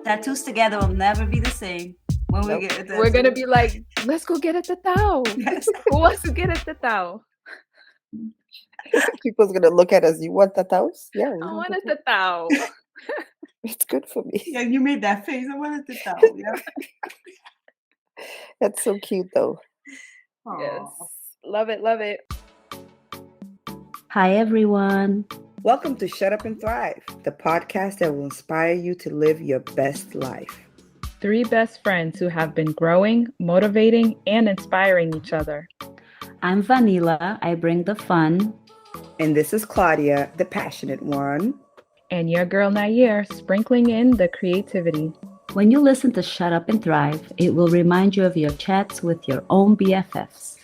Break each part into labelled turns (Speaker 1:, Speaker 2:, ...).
Speaker 1: Tattoos together will never be the same. When we
Speaker 2: Nope.
Speaker 1: get a tattoo.
Speaker 3: We're gonna be like, let's go get a tatao.
Speaker 1: Yes.
Speaker 3: Who wants to get a tatao?
Speaker 2: People's gonna look at us. You want tataos? Yeah, we
Speaker 3: I
Speaker 2: want
Speaker 3: want a
Speaker 2: tatao.
Speaker 3: tatao.
Speaker 2: It's good for me.
Speaker 1: Yeah, you made that face. I wanted to tell. Yeah.
Speaker 2: That's so cute, though.
Speaker 3: Yes.
Speaker 1: Aw.
Speaker 3: Love it, love it.
Speaker 4: Hi, everyone.
Speaker 2: Welcome to Shut Up and Thrive, the podcast that will inspire you to live your best life.
Speaker 3: 3 best friends who have been growing, motivating, and inspiring each other.
Speaker 4: I'm Vanilla. I bring the fun.
Speaker 2: And this is Claudia, the passionate one.
Speaker 3: And your girl Nair, sprinkling in the creativity.
Speaker 4: When you listen to Shut Up and Thrive, it will remind you of your chats with your own BFFs.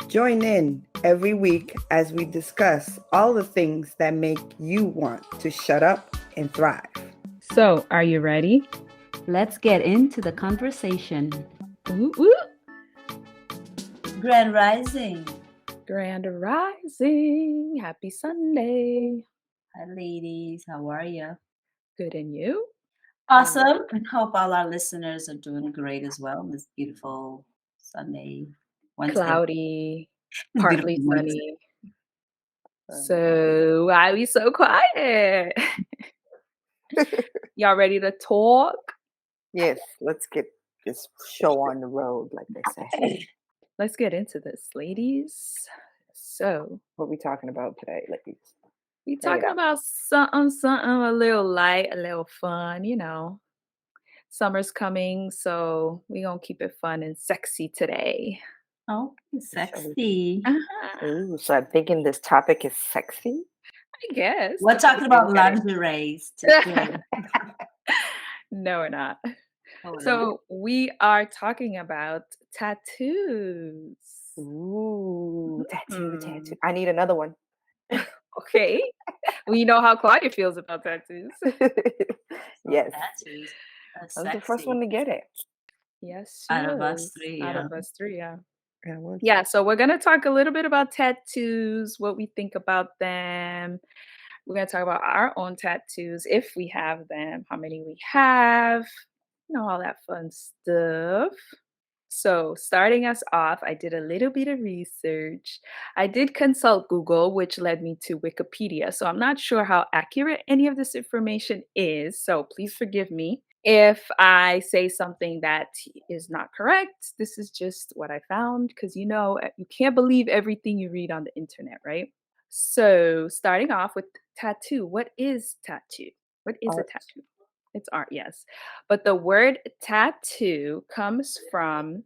Speaker 2: Join in every week as we discuss all the things that make you want to shut up and thrive.
Speaker 3: So, are you ready?
Speaker 4: Let's get into the conversation.
Speaker 3: Ooh, ooh.
Speaker 1: Grand Rising.
Speaker 3: Grand Rising. Happy Sunday.
Speaker 1: Hi, ladies. How are you?
Speaker 3: Good, and you?
Speaker 1: Awesome. And hope all our listeners are doing great as well on this beautiful Sunday, Wednesday.
Speaker 3: Cloudy, partly
Speaker 1: Beautiful Wednesday.
Speaker 3: sunny. So, why are we so quiet? Y'all ready to talk?
Speaker 2: Yes, let's get this show on the road, like they say.
Speaker 3: Let's get into this, ladies. So,
Speaker 2: What are we talking about today, ladies?
Speaker 3: we talking about something a little light, a little fun, you know. Summer's coming, so we gonna keep it fun and sexy today.
Speaker 1: Oh, sexy.
Speaker 2: Ooh, so I'm thinking this topic is sexy?
Speaker 3: I guess.
Speaker 1: We're talking about lingeries today.
Speaker 3: No, we're not.
Speaker 1: Oh, no.
Speaker 3: So we are talking about tattoos.
Speaker 2: Ooh, tattoo.
Speaker 3: Mm.
Speaker 2: I need another one.
Speaker 3: Okay. We know how Claudia feels about tattoos.
Speaker 2: Yes.
Speaker 1: Tattoos.
Speaker 2: I was the first one to get it.
Speaker 3: Yes,
Speaker 1: Out of us
Speaker 3: is.
Speaker 1: three,
Speaker 3: Out
Speaker 1: yeah.
Speaker 3: of us 3, yeah.
Speaker 2: Yeah, well,
Speaker 3: Yeah, so we're going to talk a little bit about tattoos, what we think about them. We're going to talk about our own tattoos, if we have them, how many we have, you know, all that fun stuff. So, starting us off, I did a little bit of research. I did consult Google, which led me to Wikipedia. So, I'm not sure how accurate any of this information is. So, please forgive me if I say something that is not correct. This is just what I found because you know, you can't believe everything you read on the internet, right? So, starting off with tattoo, what is tattoo? What is
Speaker 2: Art.
Speaker 3: a tattoo? It's art, yes. But the word tattoo comes from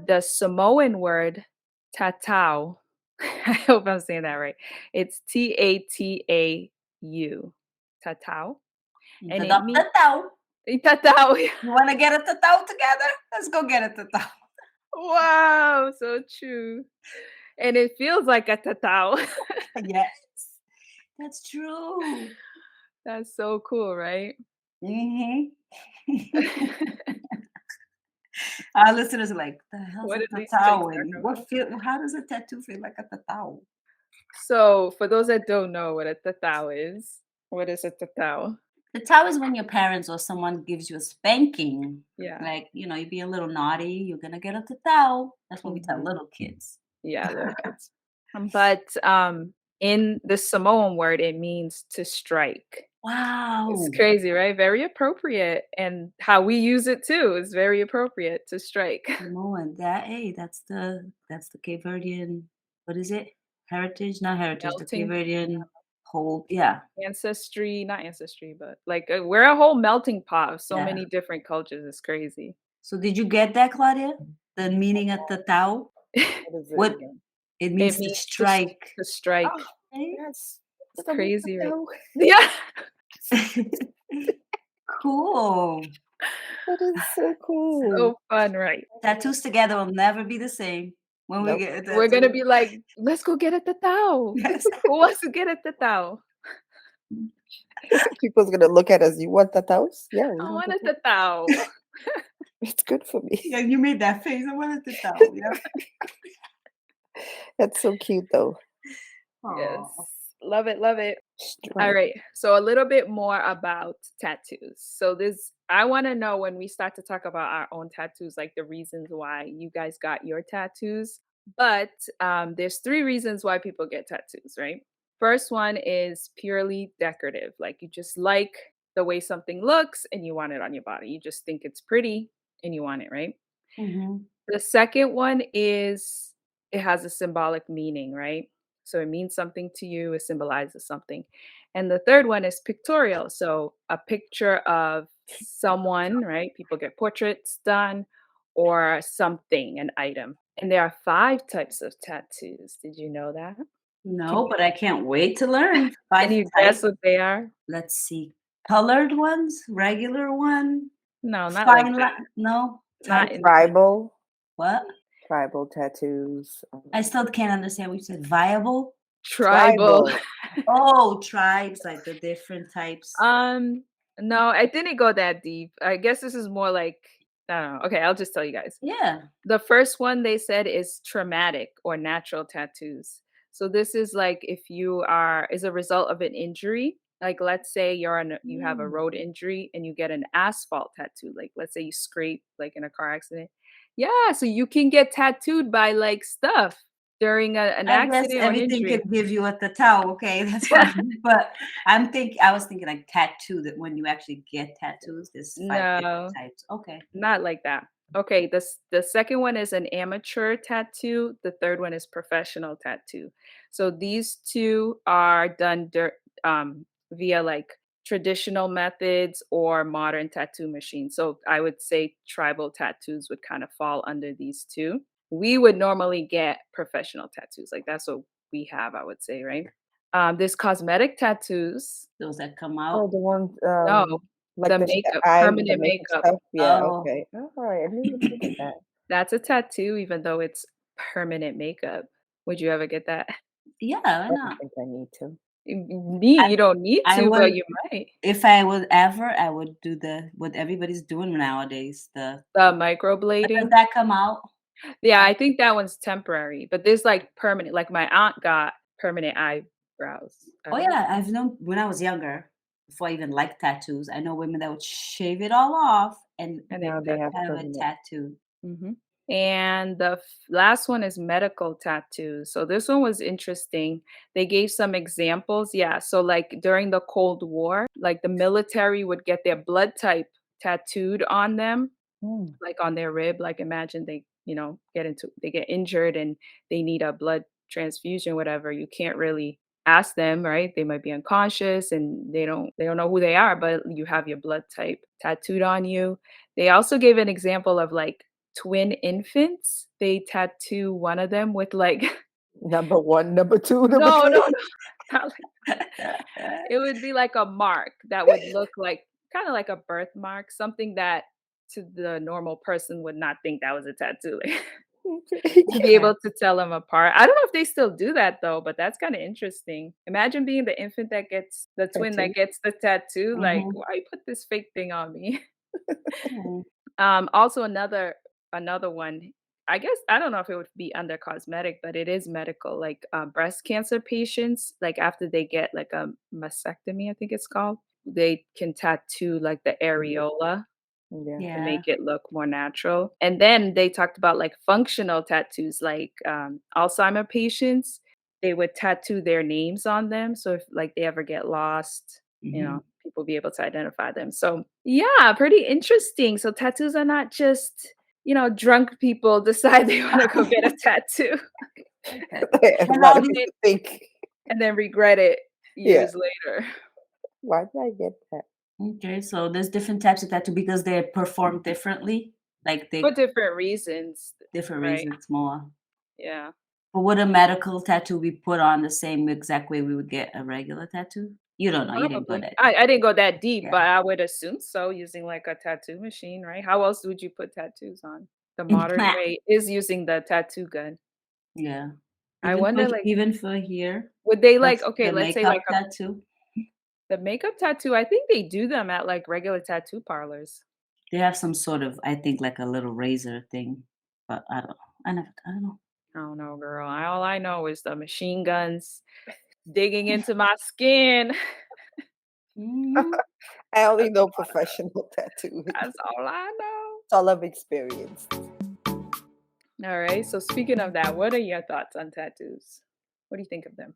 Speaker 3: the Samoan word tatau. I hope I'm saying that right. It's Tatau. Tatau. And it means
Speaker 1: Tatao.
Speaker 3: tatau.
Speaker 1: You want to get a tatao together? Let's go get a tatao.
Speaker 3: Wow, so true. And it feels like a tatau.
Speaker 1: Yes, that's true.
Speaker 3: That's so cool, right?
Speaker 1: Mm-hmm. Our listeners are like, the hell's
Speaker 3: What
Speaker 1: a
Speaker 3: are these
Speaker 1: tatao?
Speaker 3: chicks
Speaker 1: And how does a tattoo feel like a tatao?
Speaker 3: So, for those that don't know what a tatau is, what is a tatau?
Speaker 1: Tatao is when your parents or someone gives you a spanking.
Speaker 3: Yeah.
Speaker 1: Like, you know, you be a little naughty, you're going to get a tatao. That's what we tell
Speaker 2: Mhm.
Speaker 1: little kids.
Speaker 3: Yeah, little kids. But in the Samoan word, it means to strike.
Speaker 1: Wow.
Speaker 3: It's crazy, right? Very appropriate. And how we use it too is very appropriate to strike.
Speaker 1: Samoan, that's the Cape Verdean, what is it? Heritage? Not heritage, the Cape
Speaker 3: Melting
Speaker 1: Verdean whole, yeah.
Speaker 3: ancestry, not ancestry, but like we're a whole melting pot of so
Speaker 1: Yeah.
Speaker 3: many different cultures. It's crazy.
Speaker 1: So did you get that, Claudia? The meaning of tatao?
Speaker 2: What is it
Speaker 1: What
Speaker 2: again?
Speaker 1: it means
Speaker 3: It
Speaker 1: to
Speaker 3: means
Speaker 1: strike.
Speaker 3: to strike.
Speaker 1: Okay.
Speaker 2: That's
Speaker 3: It's crazy, right?
Speaker 2: right?
Speaker 3: Yeah.
Speaker 1: Cool.
Speaker 2: That is so cool.
Speaker 3: So fun, right?
Speaker 1: Tattoos together will never be the same. When we
Speaker 2: Nope.
Speaker 1: get a tattoo.
Speaker 3: We're gonna be like, let's go get a tatao.
Speaker 1: Yes.
Speaker 3: Who wants to get a tatao?
Speaker 2: People's gonna look at us. You want tataos? Yeah, we
Speaker 3: I
Speaker 2: want
Speaker 3: want a
Speaker 2: tatao.
Speaker 3: tatao.
Speaker 2: It's good for me.
Speaker 1: Yeah, you made that face. I wanted to tell. Yeah.
Speaker 2: That's so cute, though.
Speaker 3: Yes.
Speaker 1: Aw.
Speaker 3: Love it, love it. All
Speaker 2: Strength.
Speaker 3: right. So a little bit more about tattoos. So this I want to know when we start to talk about our own tattoos, like the reasons why you guys got your tattoos. But there's three reasons why people get tattoos, right? First one is purely decorative. Like you just like the way something looks and you want it on your body. You just think it's pretty and you want it, right?
Speaker 1: Mhm.
Speaker 3: The second one is it has a symbolic meaning, right? So it means something to you, it symbolizes something. And the third one is pictorial. So a picture of someone, right? People get portraits done or something, an item. And there are five types of tattoos. Did you know that? Can
Speaker 1: No, but I can't wait to learn.
Speaker 3: can
Speaker 1: 5
Speaker 3: you guess
Speaker 1: types.
Speaker 3: what they are?
Speaker 1: Let's see. Colored ones, regular one,
Speaker 3: No, not like
Speaker 1: fine
Speaker 3: that.
Speaker 1: line. No,
Speaker 3: Not
Speaker 1: type.
Speaker 3: in
Speaker 2: Tribal.
Speaker 1: What?
Speaker 2: Tribal tattoos.
Speaker 1: I still can't understand what you said. Viable?
Speaker 3: tribal.
Speaker 2: Tribal.
Speaker 1: Oh, tribes, like the different types.
Speaker 3: Um, no, I didn't go that deep. I guess this is more like I don't know. Okay, I'll just tell you guys.
Speaker 1: Yeah.
Speaker 3: The first one they said is traumatic or natural tattoos. So this is like if you are is a result of an injury. Like let's say you have a
Speaker 1: Mm.
Speaker 3: road injury and you get an asphalt tattoo. Like let's say you scrape like in a car accident. Yeah, so you can get tattooed by like stuff during an
Speaker 1: I guess
Speaker 3: accident or an
Speaker 1: everything
Speaker 3: injury.
Speaker 1: could give you a tattoo. Okay, that's fine. But I was thinking like tattoo, that when you actually get tattoos, there's 5 different
Speaker 3: No.
Speaker 1: types. Okay.
Speaker 3: Not like that. Okay, the second one is an amateur tattoo. The third one is professional tattoo. So these two are done via like traditional methods or modern tattoo machines. So I would say tribal tattoos would kind of fall under these two. We would normally get professional tattoos. Like that's what we have, I would say, right? There's cosmetic tattoos.
Speaker 1: Those that come
Speaker 2: Oh,
Speaker 1: out.
Speaker 2: the ones
Speaker 3: No,
Speaker 2: like
Speaker 3: the
Speaker 2: the
Speaker 3: makeup,
Speaker 2: eye with the
Speaker 3: permanent
Speaker 2: makeup
Speaker 3: makeup.
Speaker 2: stuff. Yeah,
Speaker 1: Oh,
Speaker 2: okay. All right. I didn't even look at that.
Speaker 3: That's a tattoo even though it's permanent makeup. Would you ever get that?
Speaker 1: yeah, why
Speaker 2: I don't
Speaker 1: not?
Speaker 2: think I need to.
Speaker 1: I
Speaker 3: You don't need
Speaker 1: I
Speaker 3: to, but
Speaker 1: would
Speaker 3: you might.
Speaker 1: if I would ever, I would do the what everybody's doing nowadays.
Speaker 3: The
Speaker 1: But does
Speaker 3: microblading?
Speaker 1: that come out?
Speaker 3: Yeah,
Speaker 1: I
Speaker 3: I think that one's temporary, but there's like permanent like my aunt got permanent eyebrows.
Speaker 1: Oh yeah, I've known when I was younger, before I even liked tattoos, I know women that would shave it all off and
Speaker 3: And then
Speaker 2: Now they
Speaker 3: cut
Speaker 2: have
Speaker 1: have a
Speaker 2: permanent.
Speaker 1: tattoo.
Speaker 3: Mhm. And the last one is medical tattoos. So this one was interesting. They gave some examples. Yeah. So, like during the Cold War, like the military would get their blood type tattooed on them,
Speaker 2: Hmm.
Speaker 3: like on their rib. Like imagine they get injured and they need a blood transfusion, whatever. You can't really ask them, right? They might be unconscious and they don't know who they are, but you have your blood type tattooed on you. They also gave an example of like twin infants. They tattoo one of them with like
Speaker 2: Number one, number two, number
Speaker 3: no,
Speaker 2: three.
Speaker 3: no, no. Not like it would be like a mark that would look like kind of like a birthmark, something that to the normal person would not think that was a tattoo. To be
Speaker 1: Okay.
Speaker 3: able to tell them apart. I don't know if they still do that though, but that's kind of interesting. Imagine being the infant that gets the twin that
Speaker 2: Tattoo.
Speaker 3: gets the tattoo. Like,
Speaker 1: Mhm.
Speaker 3: why you put this fake thing on me?
Speaker 1: Mm.
Speaker 3: Also another one. I guess I don't know if it would be under cosmetic, but it is medical. Like breast cancer patients, like after they get like a mastectomy, I think it's called, they can tattoo like the areola
Speaker 2: Yeah.
Speaker 3: to
Speaker 1: Yeah.
Speaker 3: make it look more natural. And then they talked about like functional tattoos, like Alzheimer patients, they would tattoo their names on them. So if like they ever get lost,
Speaker 1: Mhm.
Speaker 3: people be able to identify them. So yeah, pretty interesting. So tattoos are not just, drunk people decide they want to go get a tattoo
Speaker 2: A
Speaker 1: And
Speaker 2: lot
Speaker 1: all
Speaker 2: of
Speaker 1: these
Speaker 2: people think,
Speaker 3: and then regret it
Speaker 2: yeah,
Speaker 3: years later
Speaker 2: why did I get that?
Speaker 1: okay, so there's different types of tattoo because they're performed differently, like
Speaker 3: for
Speaker 1: they
Speaker 3: different reasons,
Speaker 1: different
Speaker 3: right?
Speaker 1: reasons more.
Speaker 3: Yeah.
Speaker 1: But would a medical tattoo be put on the same exact way we would get a regular tattoo? You don't know, you didn't go
Speaker 3: Probably.
Speaker 1: that deep.
Speaker 3: I didn't go that deep,
Speaker 1: Yeah.
Speaker 3: but I would assume so using like a tattoo machine, right? How else would you put tattoos on? The modern way is using the tattoo gun.
Speaker 1: Yeah.
Speaker 3: I
Speaker 1: Even for
Speaker 3: wonder like
Speaker 1: even for here,
Speaker 3: would they like
Speaker 1: that's
Speaker 3: okay,
Speaker 1: the
Speaker 3: let's say
Speaker 1: makeup
Speaker 3: like a
Speaker 1: tattoo.
Speaker 3: the makeup tattoo, I think they do them at like regular tattoo parlors.
Speaker 1: They have some sort of, I think, like a little razor thing, but I don't know. I don't know.
Speaker 3: I don't know, girl. All I know is the machine guns digging into my skin.
Speaker 1: Mhm.
Speaker 2: I only
Speaker 3: That's
Speaker 2: know
Speaker 3: all
Speaker 2: professional tattoos.
Speaker 3: that's all I know.
Speaker 2: That's all I've experienced.
Speaker 3: All right. So speaking of that, what are your thoughts on tattoos? What do you think of them?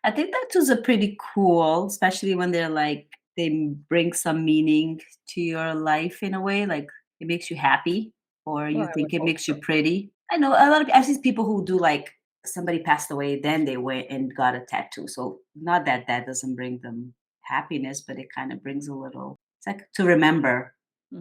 Speaker 1: I think tattoos are pretty cool, especially when they're like they bring some meaning to your life in a way, like it makes you happy or
Speaker 3: Well,
Speaker 1: you
Speaker 3: I would
Speaker 1: think it
Speaker 3: hope
Speaker 1: makes you
Speaker 3: so.
Speaker 1: pretty. I know a lot of I've seen people who do like somebody passed away, then they went and got a tattoo. So not that that doesn't bring them happiness, but it kind of brings a little. It's like to remember.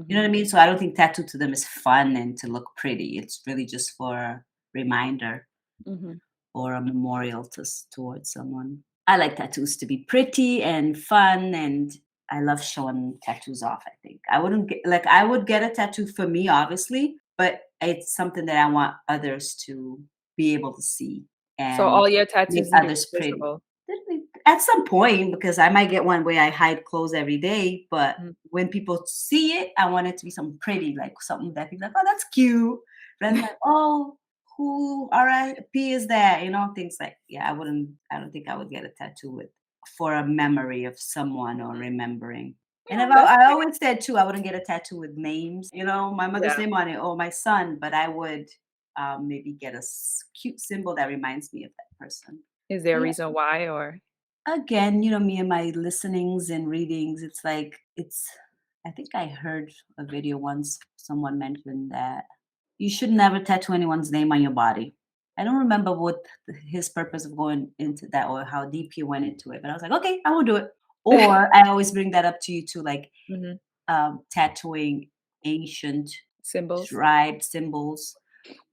Speaker 1: You know what
Speaker 3: Mhm.
Speaker 1: I mean? So I don't think tattoo to them is fun and to look pretty. It's really just for a reminder
Speaker 3: Mhm.
Speaker 1: or a memorial towards someone. I like tattoos to be pretty and fun, and I love showing tattoos off. I think I wouldn't get like I would get a tattoo for me, obviously, but it's something that I want others to be able to see
Speaker 3: So
Speaker 1: and
Speaker 3: all your
Speaker 1: make
Speaker 3: tattoos need to
Speaker 1: others
Speaker 3: be
Speaker 1: pretty.
Speaker 3: visible.
Speaker 1: At some point, because I might get one where I hide clothes every day, but
Speaker 3: Mm.
Speaker 1: when people see it, I want it to be something pretty, like something that people like, oh, that's cute. Rather than like, oh, who RIP is that? You know, things like, yeah, I don't think I would get a tattoo with for a memory of someone or
Speaker 3: Mhm.
Speaker 1: remembering. And
Speaker 3: Yeah,
Speaker 1: if
Speaker 3: that's
Speaker 1: I
Speaker 3: fair.
Speaker 1: always said too, I wouldn't get a tattoo with names, you know, my mother's
Speaker 3: Yeah.
Speaker 1: name on it or my son, but I would maybe get a cute symbol that reminds me of that person.
Speaker 3: Is there
Speaker 1: So
Speaker 3: a
Speaker 1: yeah,
Speaker 3: reason why or
Speaker 1: again, you know, me and my listenings and readings, it's like I think I heard a video once someone mentioned that you should never tattoo anyone's name on your body. I don't remember what his purpose of going into that or how deep he went into it, but I was like, okay, I will do it. Or I always bring that up to you too, like
Speaker 3: Mhm.
Speaker 1: tattooing ancient
Speaker 3: Symbols?
Speaker 1: tribe symbols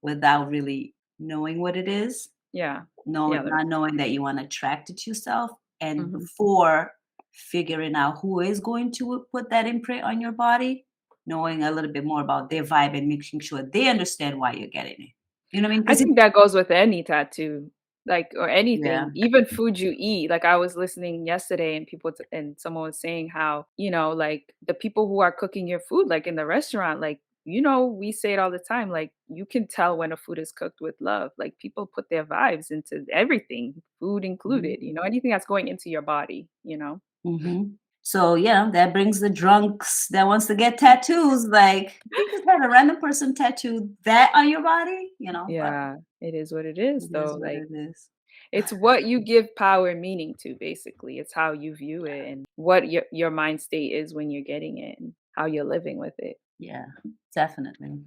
Speaker 1: without really knowing what it is.
Speaker 3: Yeah.
Speaker 1: No,
Speaker 3: Yeah, that
Speaker 1: not
Speaker 3: makes
Speaker 1: knowing that you wanna attract it yourself, and
Speaker 3: Mhm.
Speaker 1: before figuring out who is going to put that imprint on your body, knowing a little bit more about their vibe and making sure they understand why you're getting it. You know what I mean?
Speaker 3: I
Speaker 1: Because
Speaker 3: think that goes with any tattoo, like, or
Speaker 1: yeah.
Speaker 3: anything, even food you eat. Like, I was listening yesterday and and someone was saying how, like, the people who are cooking your food, like, in the restaurant, like, we say it all the time, like, you can tell when a food is cooked with love. Like, people put their vibes into everything, food included,
Speaker 1: Mhm,
Speaker 3: anything that's going into your body,
Speaker 1: mhm. So, yeah, that brings the drunks that wants to get tattoos, like, you just had a random person tattoo that on your body, you know, but
Speaker 3: Yeah, it is what it is,
Speaker 1: it is
Speaker 3: though,
Speaker 1: what
Speaker 3: like
Speaker 1: it is.
Speaker 3: it's what you give power and meaning to, basically. It's how you view it and what your mind state is when you're getting it and how you're living with it.
Speaker 1: Yeah, definitely.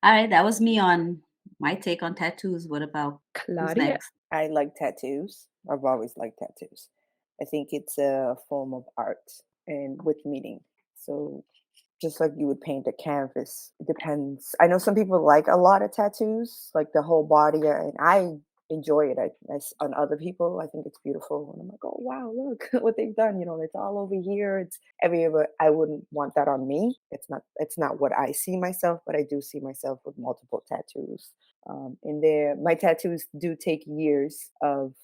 Speaker 1: Alright, that was me on my take on tattoos. What about who's
Speaker 3: Claudia.
Speaker 1: next?
Speaker 2: I like tattoos. I've always liked tattoos. I think it's a form of art and with meaning. So just like you would paint a canvas, it depends. I know some people like a lot of tattoos, like the whole body, and I enjoy it. On other people, I think it's beautiful, and I'm like, oh wow, look what they've done. It's all over here. It's everywhere. I wouldn't want that on me. It's not what I see myself, but I do see myself with multiple tattoos. And my tattoos do take years of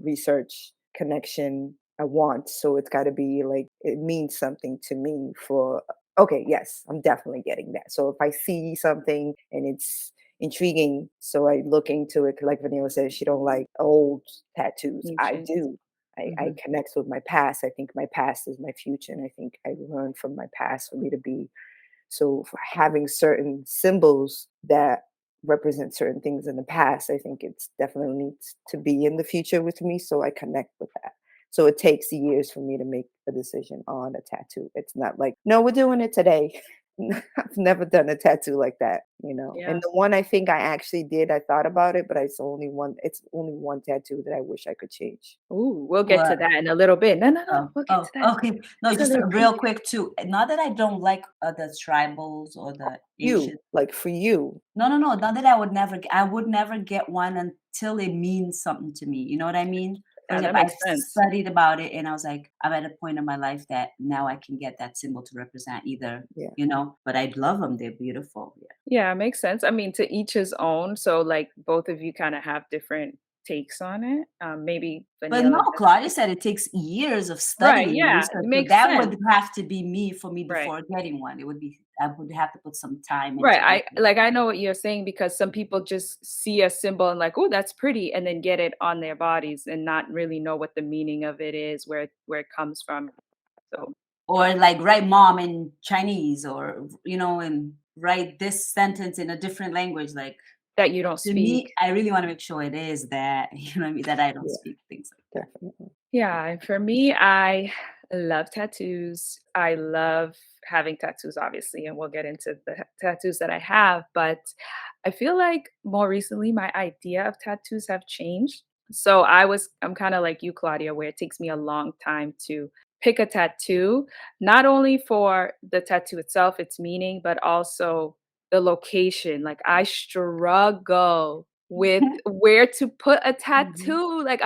Speaker 2: research, connection. I want, so it's got to be like it means something to me for okay, yes, I'm definitely getting that. So if I see something and it's intriguing, so I look into it. Like Vanilla says, she don't like old tattoos. I
Speaker 3: Ancient.
Speaker 2: do. I
Speaker 3: Mhm.
Speaker 2: connect with my past. I think my past is my future, and I think I learn from my past for me to be so for having certain symbols that represent certain things in the past, I think it's definitely needs to be in the future with me. So I connect with that. So it takes years for me to make a decision on a tattoo. It's not like, no, we're doing it today. I've never done a tattoo like that. And
Speaker 3: Yeah.
Speaker 2: the one I think I actually did, I thought about it, but it's only one tattoo that I wish I could change.
Speaker 3: Ooh, we'll get to
Speaker 1: What?
Speaker 3: that in a little bit. No, no, no.
Speaker 1: Oh,
Speaker 3: We'll get
Speaker 1: oh,
Speaker 3: to that.
Speaker 1: okay. No,
Speaker 3: It's a
Speaker 1: just
Speaker 3: little
Speaker 1: real
Speaker 3: preview.
Speaker 1: quick too. Not that I don't like the tribals or the
Speaker 2: You,
Speaker 1: ancient.
Speaker 2: like for you,
Speaker 1: No, no, no. Not that I would never. I would never get one until it means something to me. You know what I mean? For
Speaker 3: Yeah, that
Speaker 1: example, I've
Speaker 3: makes sense.
Speaker 1: studied about it, and I was like, I'm at a point in my life that now I can get that symbol to represent either,
Speaker 2: yeah.
Speaker 1: but I love them. They're beautiful. Yeah.
Speaker 3: Yeah, it makes sense. I mean, to each his own. So, like, both of you kind of have different takes on it. Maybe
Speaker 1: But no,
Speaker 3: vanilla.
Speaker 1: Claudia said it takes years of
Speaker 3: Right.
Speaker 1: studying and
Speaker 3: Yeah.
Speaker 1: research.
Speaker 3: It
Speaker 1: So
Speaker 3: makes
Speaker 1: that
Speaker 3: sense.
Speaker 1: would have to be me for me
Speaker 3: Right.
Speaker 1: before getting one. It would be I would have to put some time into
Speaker 3: Right.
Speaker 1: it.
Speaker 3: I know what you're saying because some people just see a symbol and like, oh, that's pretty, and then get it on their bodies and not really know what the meaning of it is, where it comes from. So
Speaker 1: Or like write mom in Chinese or and write this sentence in a different language. Like
Speaker 3: that you don't
Speaker 1: to
Speaker 3: speak.
Speaker 1: me, I really want to make sure it is that, what I mean, that I don't
Speaker 2: Yeah,
Speaker 1: speak things like that.
Speaker 2: definitely.
Speaker 3: Yeah, and for me, I love tattoos. I love having tattoos, obviously, and we'll get into the tattoos that I have. But I feel like more recently, my idea of tattoos have changed. So I'm kind of like you, Claudia, where it takes me a long time to pick a tattoo, not only for the tattoo itself, its meaning, but also the location. Like I struggle with where to put a
Speaker 1: Mhm.
Speaker 3: tattoo. Like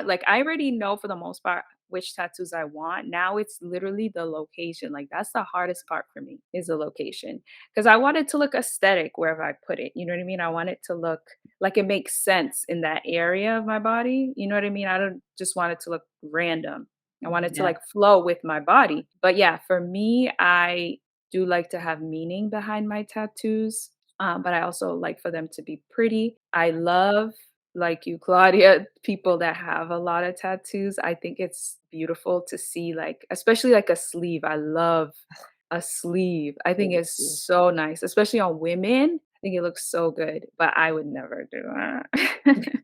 Speaker 3: like I already know for the most part which tattoos I want. Now it's literally the location. Like that's the hardest part for me is the location. Because I want it to look aesthetic wherever I put it. You know what I mean? I want it to look like it makes sense in that area of my body. You know what I mean? I don't just want it to look random. I want it to
Speaker 1: Yeah.
Speaker 3: like flow with my body. But yeah, for me, I do like to have meaning behind my tattoos. But I also like for them to be pretty. I love, like you, Claudia, people that have a lot of tattoos. I think it's beautiful to see, like, especially like a sleeve. I love a sleeve. I think
Speaker 2: Me
Speaker 3: it's
Speaker 2: too.
Speaker 3: so nice, especially on women. I think it looks so good, but I would never do that.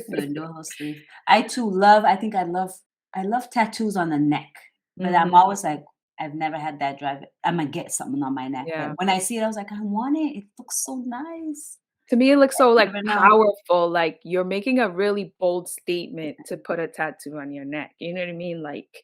Speaker 1: You do a whole sleeve. I too love, I love tattoos on the neck, but I'm
Speaker 3: Mhm.
Speaker 1: always like, I've never had that drive. I'm gonna get something on my neck. But
Speaker 3: Yeah.
Speaker 1: when I see it, I was like, I want it. It looks so nice.
Speaker 3: To me, it looks so,
Speaker 1: You
Speaker 3: like,
Speaker 1: never know.
Speaker 3: powerful, like, you're making a really bold statement to put a tattoo on your neck, you know what I mean? Like,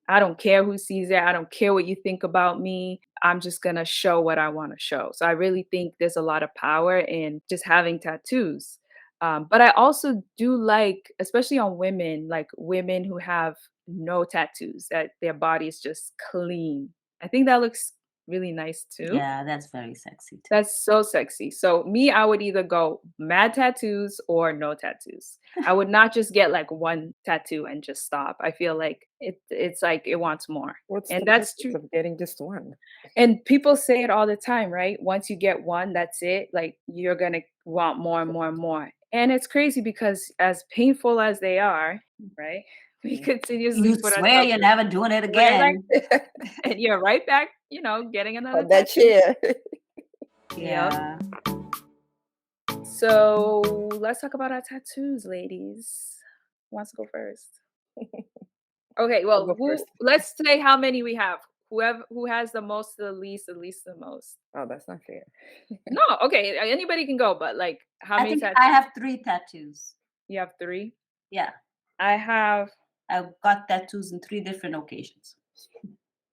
Speaker 3: I don't care who sees it, I don't care what you think about me, I'm just gonna show what I wanna show. So I really think there's a lot of power in just having tattoos. But I also do like, especially on women, like, women who have no tattoos, that their body is just clean. I think that looks really nice too.
Speaker 1: Yeah, that's very sexy too.
Speaker 3: That's so sexy. So me, I would either go mad tattoos or no tattoos. I would not just get like one tattoo and just stop. I feel like it's like it wants more.
Speaker 2: What's
Speaker 3: And
Speaker 2: the
Speaker 3: that's
Speaker 2: purpose
Speaker 3: true.
Speaker 2: of getting just one?
Speaker 3: And people say it all the time, right? Once you get one, that's it. Like you're gonna want more and more and more. And it's crazy because as painful as they are, right? We
Speaker 2: Mm.
Speaker 3: continuously
Speaker 1: You
Speaker 3: put
Speaker 1: swear
Speaker 3: ourselves
Speaker 1: you're
Speaker 3: through.
Speaker 1: never doing it
Speaker 3: Right, right.
Speaker 1: again.
Speaker 3: And you're right back, getting another
Speaker 2: On that
Speaker 3: tattoo.
Speaker 2: chair.
Speaker 3: Yep.
Speaker 1: Yeah.
Speaker 3: So let's talk about our tattoos, ladies. Who wants to go first? Okay,
Speaker 2: I'll
Speaker 3: well,
Speaker 2: go first.
Speaker 3: let's say how many we have. Who has the least the most.
Speaker 2: Oh, that's not fair.
Speaker 3: No, okay, anybody can go, but like how
Speaker 1: I
Speaker 3: many
Speaker 1: think
Speaker 3: tattoos?
Speaker 1: I have 3 tattoos.
Speaker 3: You have 3?
Speaker 1: Yeah.
Speaker 3: I have
Speaker 1: I got tattoos in 3 different occasions.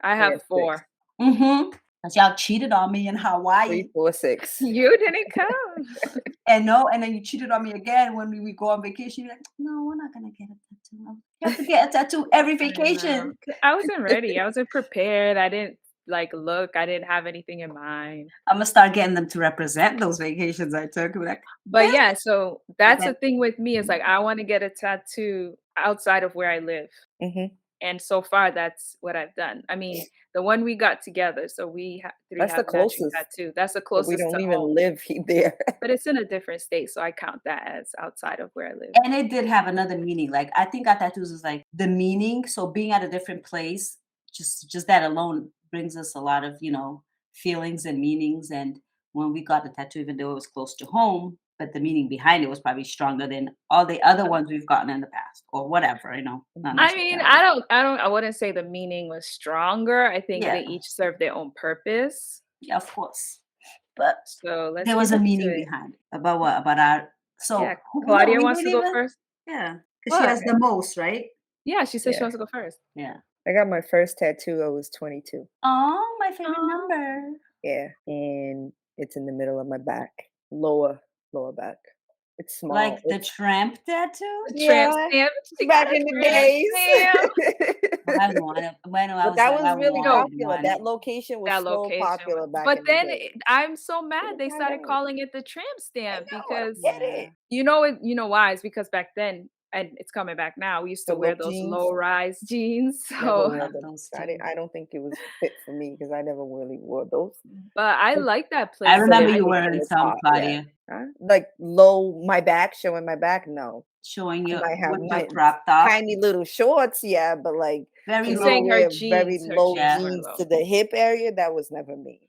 Speaker 3: I
Speaker 2: I got
Speaker 3: have
Speaker 2: 6.
Speaker 3: 4.
Speaker 1: Mm-hmm. 'Cause y'all cheated on me in
Speaker 2: 3,
Speaker 1: Hawaii.
Speaker 2: 4, 6.
Speaker 3: You didn't come.
Speaker 1: And then you cheated on me again when we go on vacation. You're like, no, we're not gonna get a tattoo. You have to get a tattoo every
Speaker 3: I know.
Speaker 1: vacation.
Speaker 3: I wasn't ready. I wasn't prepared. I didn't like look. I didn't have anything in mind.
Speaker 1: I'm gonna start getting them to represent those vacations I took. Be like,
Speaker 3: But
Speaker 1: "Eh."
Speaker 3: yeah, so that's the
Speaker 1: That-
Speaker 3: thing with me is like I want to get a tattoo outside of where I live.
Speaker 2: Mhm.
Speaker 3: And so far that's what I've done. I mean, the one we got together, so three
Speaker 2: That's the
Speaker 3: have matching
Speaker 2: closest,
Speaker 3: tattoo. That's the
Speaker 2: but we
Speaker 3: closest
Speaker 2: don't
Speaker 3: to
Speaker 2: even
Speaker 3: home.
Speaker 2: live there.
Speaker 3: But it's in a different state, so I count that as outside of where I live.
Speaker 1: and it did have another meaning. Like I think our tattoos is like the meaning. So being at a different place, just that alone brings us a lot of feelings and meanings. And when we got the tattoo, even though it was close to home, but the meaning behind it was probably stronger than all the other ones we've gotten in the past, or whatever. Not
Speaker 2: Mhm.
Speaker 3: I mean,
Speaker 1: necessarily.
Speaker 3: I wouldn't say the meaning was stronger. I think
Speaker 1: Yeah,
Speaker 3: they each serve their own purpose.
Speaker 1: yeah, of course. But
Speaker 3: So let's
Speaker 1: there
Speaker 3: get
Speaker 1: was a
Speaker 3: into
Speaker 1: meaning
Speaker 3: it.
Speaker 1: behind it. About what? About our
Speaker 3: Yeah,
Speaker 1: so no,
Speaker 3: Claudia
Speaker 1: we
Speaker 3: wants
Speaker 1: didn't
Speaker 3: to go
Speaker 1: even.
Speaker 3: first.
Speaker 1: Yeah, because she
Speaker 3: What?
Speaker 1: has the most, right?
Speaker 3: Yeah, she said she
Speaker 2: Yeah.
Speaker 3: wants to go first.
Speaker 1: Yeah.
Speaker 2: I got my first tattoo, I was 22.
Speaker 1: Oh, my favorite
Speaker 3: Aw.
Speaker 1: number.
Speaker 2: Yeah, and it's in the middle of my back, lower back. It's small.
Speaker 1: Like the
Speaker 2: It's
Speaker 1: tramp tattoo?
Speaker 3: The tramp
Speaker 2: yeah,
Speaker 3: stamp. She got
Speaker 2: back
Speaker 3: a
Speaker 2: in the
Speaker 3: tramp stamp.
Speaker 2: days.
Speaker 1: I wanted when I
Speaker 2: But
Speaker 1: was
Speaker 2: that
Speaker 1: like,
Speaker 2: was
Speaker 1: I
Speaker 2: really
Speaker 3: No,
Speaker 1: wanted
Speaker 2: popular. That
Speaker 1: one.
Speaker 2: location was
Speaker 3: that
Speaker 2: so
Speaker 3: location was.
Speaker 2: popular back
Speaker 3: But
Speaker 2: in the
Speaker 3: then
Speaker 2: days.
Speaker 3: I'm so
Speaker 2: Couldn't
Speaker 3: mad they
Speaker 2: find
Speaker 3: started
Speaker 2: out.
Speaker 3: calling it the tramp
Speaker 2: I
Speaker 3: stamp
Speaker 2: know. I don't
Speaker 3: because
Speaker 2: get
Speaker 1: Yeah.
Speaker 2: it.
Speaker 3: you know why? It's because back then, and it's coming back now. We used
Speaker 2: The
Speaker 3: to wear
Speaker 2: low
Speaker 3: those
Speaker 2: jeans.
Speaker 3: low-rise jeans.
Speaker 2: Never
Speaker 3: So,
Speaker 2: wore
Speaker 1: Love
Speaker 2: them.
Speaker 1: those too.
Speaker 2: I don't think it was fit for me because I never really wore those.
Speaker 3: but I
Speaker 2: But
Speaker 3: like that
Speaker 1: I
Speaker 3: place.
Speaker 1: remember
Speaker 2: the
Speaker 1: you
Speaker 2: location
Speaker 1: wearing
Speaker 2: was
Speaker 1: some,
Speaker 2: hot. Yeah.
Speaker 1: Claudia,
Speaker 2: Huh? Like low, my back, showing my back. No,
Speaker 1: showing
Speaker 2: I
Speaker 1: your
Speaker 2: might have
Speaker 1: with your
Speaker 2: my
Speaker 1: crop top.
Speaker 2: tiny little shorts. Yeah, but like
Speaker 1: Very
Speaker 3: She's
Speaker 2: for me to
Speaker 3: saying
Speaker 1: low.
Speaker 3: her
Speaker 2: wear very
Speaker 3: jeans, her
Speaker 2: low
Speaker 3: jeans
Speaker 1: Yeah.
Speaker 3: were
Speaker 2: jeans
Speaker 3: low.
Speaker 2: to the hip area, that was never me.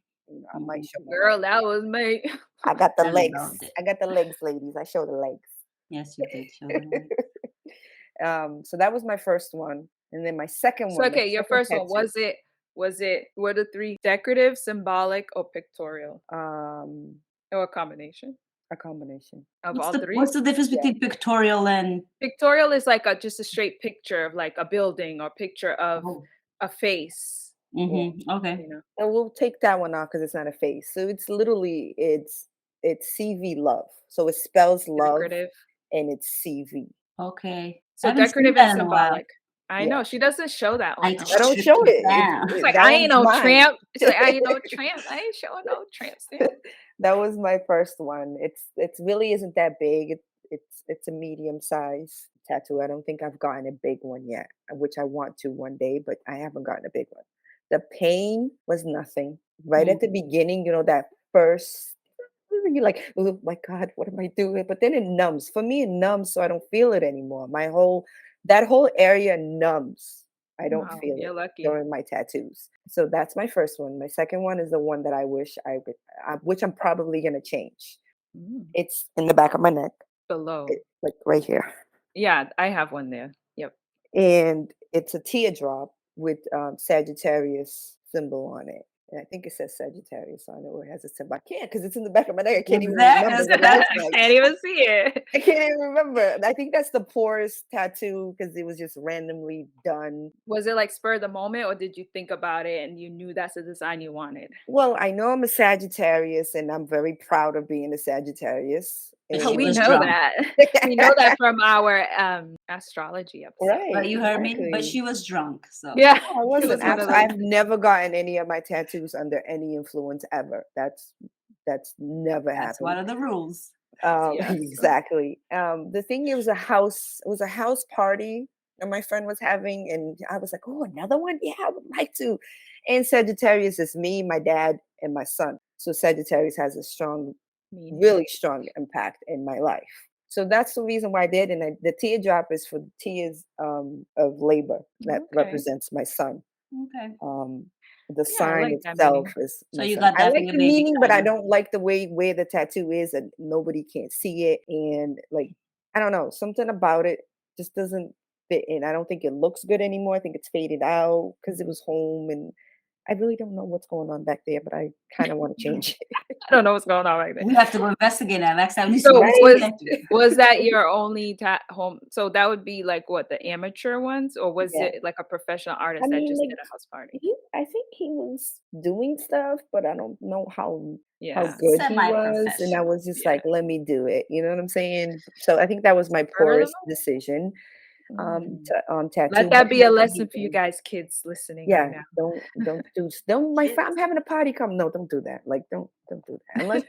Speaker 2: I might
Speaker 1: Mhm.
Speaker 2: show my
Speaker 3: Girl,
Speaker 2: legs.
Speaker 3: that was me.
Speaker 2: I got the
Speaker 1: I
Speaker 2: legs.
Speaker 1: loved it.
Speaker 2: I got the legs, ladies. I show the legs.
Speaker 1: Yes, you did show the leg.
Speaker 2: So that was my first one, and then my second
Speaker 3: So
Speaker 2: one, my
Speaker 3: okay, your
Speaker 2: second
Speaker 3: first one
Speaker 2: tattoo.
Speaker 3: were the three decorative, symbolic, or pictorial?
Speaker 2: Um,
Speaker 3: Or a combination
Speaker 2: a combination.
Speaker 3: of
Speaker 1: What's
Speaker 3: all
Speaker 1: the
Speaker 3: three?
Speaker 1: difference
Speaker 2: Yeah.
Speaker 1: between pictorial and
Speaker 3: Pictorial is like just a straight picture of like a building or picture of
Speaker 1: oh?
Speaker 3: a face,
Speaker 2: Yeah.
Speaker 1: Okay.
Speaker 3: you know.
Speaker 2: And we'll take that one off because it's not a face. So it's literally it's CV love. So it spells love
Speaker 3: Decorative.
Speaker 2: and it's CV.
Speaker 1: Okay. I
Speaker 3: So
Speaker 1: haven't seen
Speaker 3: decorative and
Speaker 1: that in a while.
Speaker 3: symbolic. I
Speaker 2: Yeah.
Speaker 3: know she doesn't show that
Speaker 1: I
Speaker 3: one though.
Speaker 2: I don't
Speaker 1: stripped
Speaker 2: show
Speaker 1: it
Speaker 2: it.
Speaker 1: down.
Speaker 3: She's like,
Speaker 2: That
Speaker 3: I ain't
Speaker 2: one's
Speaker 3: no
Speaker 2: mine.
Speaker 3: tramp. She's like, I ain't no tramp. I ain't showing no tramp stamp.
Speaker 2: That was my first one. It's really isn't that big. It's a medium size tattoo. I don't think I've gotten a big one yet, which I want to one day, but I haven't gotten a big one. The pain was nothing. Right at the beginning, that first you're like, oh my God, what am I doing? But then it numbs. For me, it numbs, so I don't feel it anymore. That whole area numbs. I don't
Speaker 3: Wow,
Speaker 2: feel
Speaker 3: you're
Speaker 2: it
Speaker 3: lucky.
Speaker 2: during my tattoos. So that's my first one. My second one is the one that I wish which I'm probably gonna change.
Speaker 3: Mm,
Speaker 2: It's in the back of my neck,
Speaker 3: below.
Speaker 2: like right here,
Speaker 3: Yeah, I have one there. Yep.
Speaker 2: and it's a teardrop with Sagittarius symbol on it. And I think it says Sagittarius on it, or it has a symbol. I can't because it's in the back of my neck. I can't even remember what it looks like.
Speaker 3: Can't even see it.
Speaker 2: I can't even remember. I think that's the poorest tattoo because it was just randomly done.
Speaker 3: Was it like spur of the moment, or did you think about it and you knew that's the design you wanted?
Speaker 2: Well, I know I'm a Sagittarius, and I'm very proud of being a Sagittarius.
Speaker 1: But
Speaker 3: Oh,
Speaker 1: she
Speaker 3: we
Speaker 1: was
Speaker 3: know
Speaker 1: drunk.
Speaker 3: that. We know that from our astrology episode.
Speaker 2: Right,
Speaker 1: But you heard me? But
Speaker 2: exactly.
Speaker 1: she was drunk, so
Speaker 3: Yeah,
Speaker 2: I
Speaker 3: it
Speaker 2: wasn't.
Speaker 3: was one of
Speaker 2: I've
Speaker 3: those.
Speaker 2: never gotten any of my tattoos under any influence ever. That's never
Speaker 1: that's one
Speaker 2: happened.
Speaker 1: of the rules.
Speaker 3: Yes.
Speaker 2: Exactly. The thing, it was a house party that my friend was having, and I was like, oh, another one? Yeah, I would like to. And Sagittarius is me, my dad, and my son. So Sagittarius has a
Speaker 3: Meaning.
Speaker 2: really strong impact in my life. So that's the reason why I did. And the teardrop is for the tears of labor that
Speaker 3: Okay.
Speaker 2: represents my son.
Speaker 1: Okay.
Speaker 2: The
Speaker 3: Yeah, I
Speaker 2: sign
Speaker 3: like that meaning.
Speaker 2: itself is
Speaker 1: So
Speaker 2: my
Speaker 1: you
Speaker 2: son.
Speaker 1: got
Speaker 2: I
Speaker 1: that for
Speaker 2: like
Speaker 1: your
Speaker 2: the
Speaker 1: baby
Speaker 2: meaning, but I
Speaker 1: kinda.
Speaker 2: don't like the way where the tattoo is, and nobody can't see it. And like, I don't know, something about it just doesn't fit in. I don't think it looks good anymore. I think it's faded out because it was home, and I really don't know what's going on back there, but I kind of want to change it.
Speaker 3: I don't know what's going on right there.
Speaker 1: We have to go investigate that next time we see
Speaker 3: So
Speaker 1: what's
Speaker 2: Right?
Speaker 3: was that your only home? So that would be like what, the amateur ones, or was
Speaker 2: Yeah.
Speaker 3: it like a professional
Speaker 2: I
Speaker 3: artist that
Speaker 2: mean,
Speaker 3: just
Speaker 2: like,
Speaker 3: did a house party?
Speaker 2: I think he was doing stuff, but I don't know how
Speaker 3: Yeah.
Speaker 2: good he was. And I
Speaker 1: Semi-professional.
Speaker 2: was just
Speaker 3: Yeah.
Speaker 2: like, let me do it. You know what I'm saying? So I think that was my
Speaker 3: Spur of the
Speaker 2: poorest
Speaker 3: moment.
Speaker 2: decision
Speaker 3: Mm.
Speaker 2: tattoo.
Speaker 3: Let
Speaker 2: but
Speaker 3: that be a
Speaker 2: most
Speaker 3: lesson for you
Speaker 2: people-
Speaker 3: guys, kids listening
Speaker 2: Yeah,
Speaker 3: right now.
Speaker 2: don't I'm having a party come. No, don't do that. Like don't do that. Unless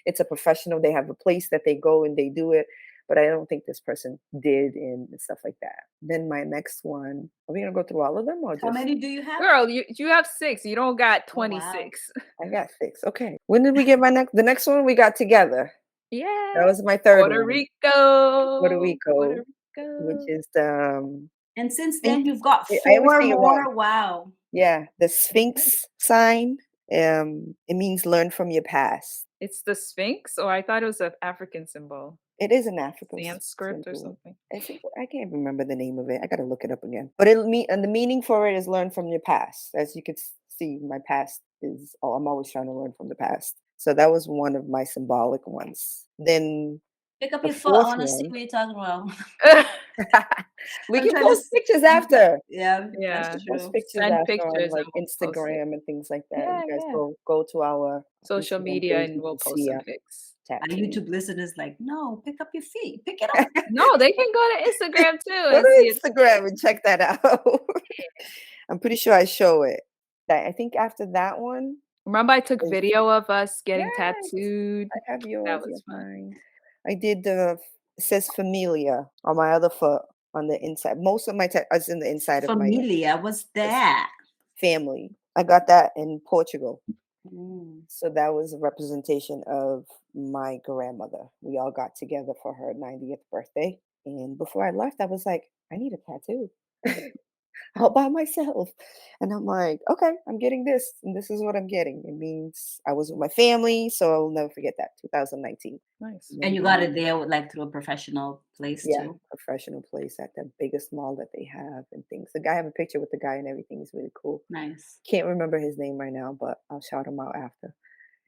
Speaker 2: it's a professional, they have a place that they go and they do it. But I don't think this person did and stuff like that. Then my next one, are we gonna go through all of them or
Speaker 1: How
Speaker 2: just
Speaker 1: many do you have?
Speaker 3: Girl, you have 6. You don't got
Speaker 1: Oh, wow.
Speaker 3: 26.
Speaker 2: I got 6. Okay. When did we get the next one we got together?
Speaker 3: Yeah.
Speaker 2: That was my third
Speaker 3: Puerto
Speaker 2: one.
Speaker 3: Rico.
Speaker 2: Puerto Rico,
Speaker 3: Puerto
Speaker 2: which
Speaker 3: Rico.
Speaker 2: is the
Speaker 1: And since
Speaker 2: Sphinx.
Speaker 1: then you've got
Speaker 2: I always
Speaker 1: 4
Speaker 2: say it
Speaker 1: more.
Speaker 2: wrong.
Speaker 1: Wow.
Speaker 2: Yeah, the Sphinx sign. It means learn from your past.
Speaker 3: It's the Sphinx, or I thought it was an African symbol.
Speaker 2: It is an African
Speaker 3: Sanskrit or
Speaker 2: symbol.
Speaker 3: something.
Speaker 2: I think I can't remember the name of it. I gotta look it up again. But and the meaning for it is learn from your past. As you can see, my past is. Oh, I'm always trying to learn from the past. So that was one of my symbolic ones. Then
Speaker 1: Pick up
Speaker 2: the
Speaker 1: your foot. I
Speaker 2: fourth
Speaker 1: want to see
Speaker 2: one.
Speaker 1: what you're talking about.
Speaker 2: We
Speaker 1: I'm
Speaker 2: can
Speaker 1: trying to
Speaker 2: post pictures after.
Speaker 1: Yeah,
Speaker 3: Yeah.
Speaker 1: that's
Speaker 2: Post
Speaker 1: true.
Speaker 2: pictures
Speaker 3: Send
Speaker 2: after
Speaker 3: pictures
Speaker 2: on
Speaker 3: and
Speaker 2: like
Speaker 3: we'll post it.
Speaker 2: Instagram and things like that.
Speaker 3: Yeah,
Speaker 2: You guys
Speaker 3: yeah.
Speaker 2: go to our
Speaker 3: Social
Speaker 2: Instagram
Speaker 3: media
Speaker 2: page.
Speaker 3: and
Speaker 2: You
Speaker 3: we'll
Speaker 2: can
Speaker 3: post
Speaker 2: see
Speaker 3: some pics.
Speaker 1: Our
Speaker 2: tattoo.
Speaker 1: YouTube listeners like, no, pick up your feet, pick it up.
Speaker 3: No, they can go to Instagram too
Speaker 2: Go
Speaker 3: and
Speaker 2: to
Speaker 3: see it.
Speaker 2: Instagram and check that out. I'm pretty sure I show it. I think after that one,
Speaker 3: Remember, I took
Speaker 2: is
Speaker 3: video of us getting
Speaker 2: yes,
Speaker 3: tattooed.
Speaker 2: I have
Speaker 3: That
Speaker 2: yours, you
Speaker 3: was
Speaker 2: have
Speaker 3: fun.
Speaker 2: mine. I did the it says familia on my other foot on the inside. Most of my is in the inside of my
Speaker 1: Familia, what's that?
Speaker 2: family. I got that in Portugal.
Speaker 1: Mm.
Speaker 2: So that was a representation of my grandmother. We all got together for her 90th birthday. And before I left, I was like, I need a tattoo all by myself. And I'm like, okay, I'm getting this. And this is what I'm getting. It means I was with my family. So I'll never forget that. 2019.
Speaker 3: Nice.
Speaker 2: And
Speaker 1: And you
Speaker 2: then
Speaker 1: got it there with, like, through a professional place
Speaker 2: yeah,
Speaker 1: too?
Speaker 2: professional place at the biggest mall that they have and things. The guy, I have a picture with the guy and everything. He's really cool.
Speaker 1: Nice.
Speaker 2: Can't remember his name right now, but I'll shout him out after.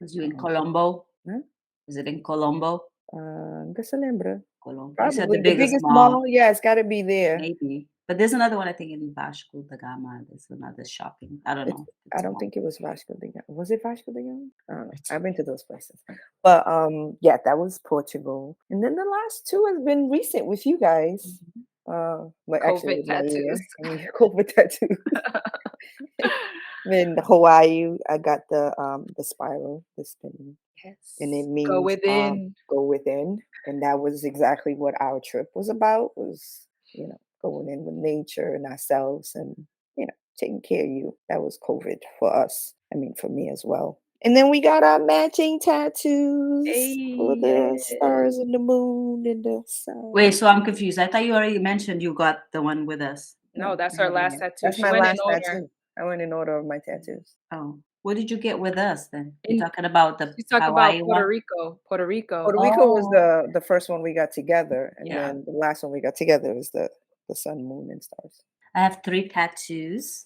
Speaker 1: Was you in
Speaker 2: Um,
Speaker 1: Colombo?
Speaker 2: huh?
Speaker 1: Was it in Colombo?
Speaker 2: Nunca se lembra.
Speaker 1: Colombo. You said
Speaker 2: Probably
Speaker 1: the
Speaker 2: the
Speaker 1: biggest
Speaker 2: biggest
Speaker 1: mall.
Speaker 2: mall. Yeah, it's got to be there.
Speaker 1: Maybe. But there's another one, I think, in Vasco da Gama. There's another shopping. I don't
Speaker 2: It's,
Speaker 1: know.
Speaker 2: I
Speaker 1: It's
Speaker 2: don't
Speaker 1: small.
Speaker 2: think it was Vasco da Gama. Was it Vasco da Gama? I don't know.
Speaker 1: It's-
Speaker 2: I've been to those places. But yeah, that was Portugal. And then the last two has been recent with you guys. Like actually
Speaker 3: COVID
Speaker 2: with my ear.
Speaker 3: tattoos.
Speaker 2: I mean, COVID tattoo. Then Hawaii, I got the spiral, the spinning. And it
Speaker 3: Yes.
Speaker 2: means
Speaker 3: Go within.
Speaker 2: go within. And that was exactly what our trip was about, was, going in with nature and ourselves and, taking care of you. That was COVID for us. I mean, for me as well. And then we got our matching tattoos for the stars and the moon and the sun.
Speaker 1: Wait, so I'm confused. I thought you already mentioned you got the one with us.
Speaker 3: No, that's
Speaker 2: I
Speaker 3: our
Speaker 2: haven't
Speaker 3: last
Speaker 2: yet.
Speaker 3: tattoo.
Speaker 2: That's
Speaker 3: She
Speaker 2: my
Speaker 3: went in
Speaker 2: last
Speaker 3: order.
Speaker 2: tattoo. I went in order of my tattoos.
Speaker 1: Oh, what did you get with us then? You're
Speaker 3: In-
Speaker 1: talking about the
Speaker 3: She's talking
Speaker 1: Hawaii
Speaker 3: about Puerto
Speaker 1: one?
Speaker 3: Rico. Puerto Rico.
Speaker 2: Puerto Rico was
Speaker 1: Oh.
Speaker 2: the first one we got together, and
Speaker 3: Yeah.
Speaker 2: then the last one we got together was the sun, moon, and stars.
Speaker 1: I have 3 tattoos.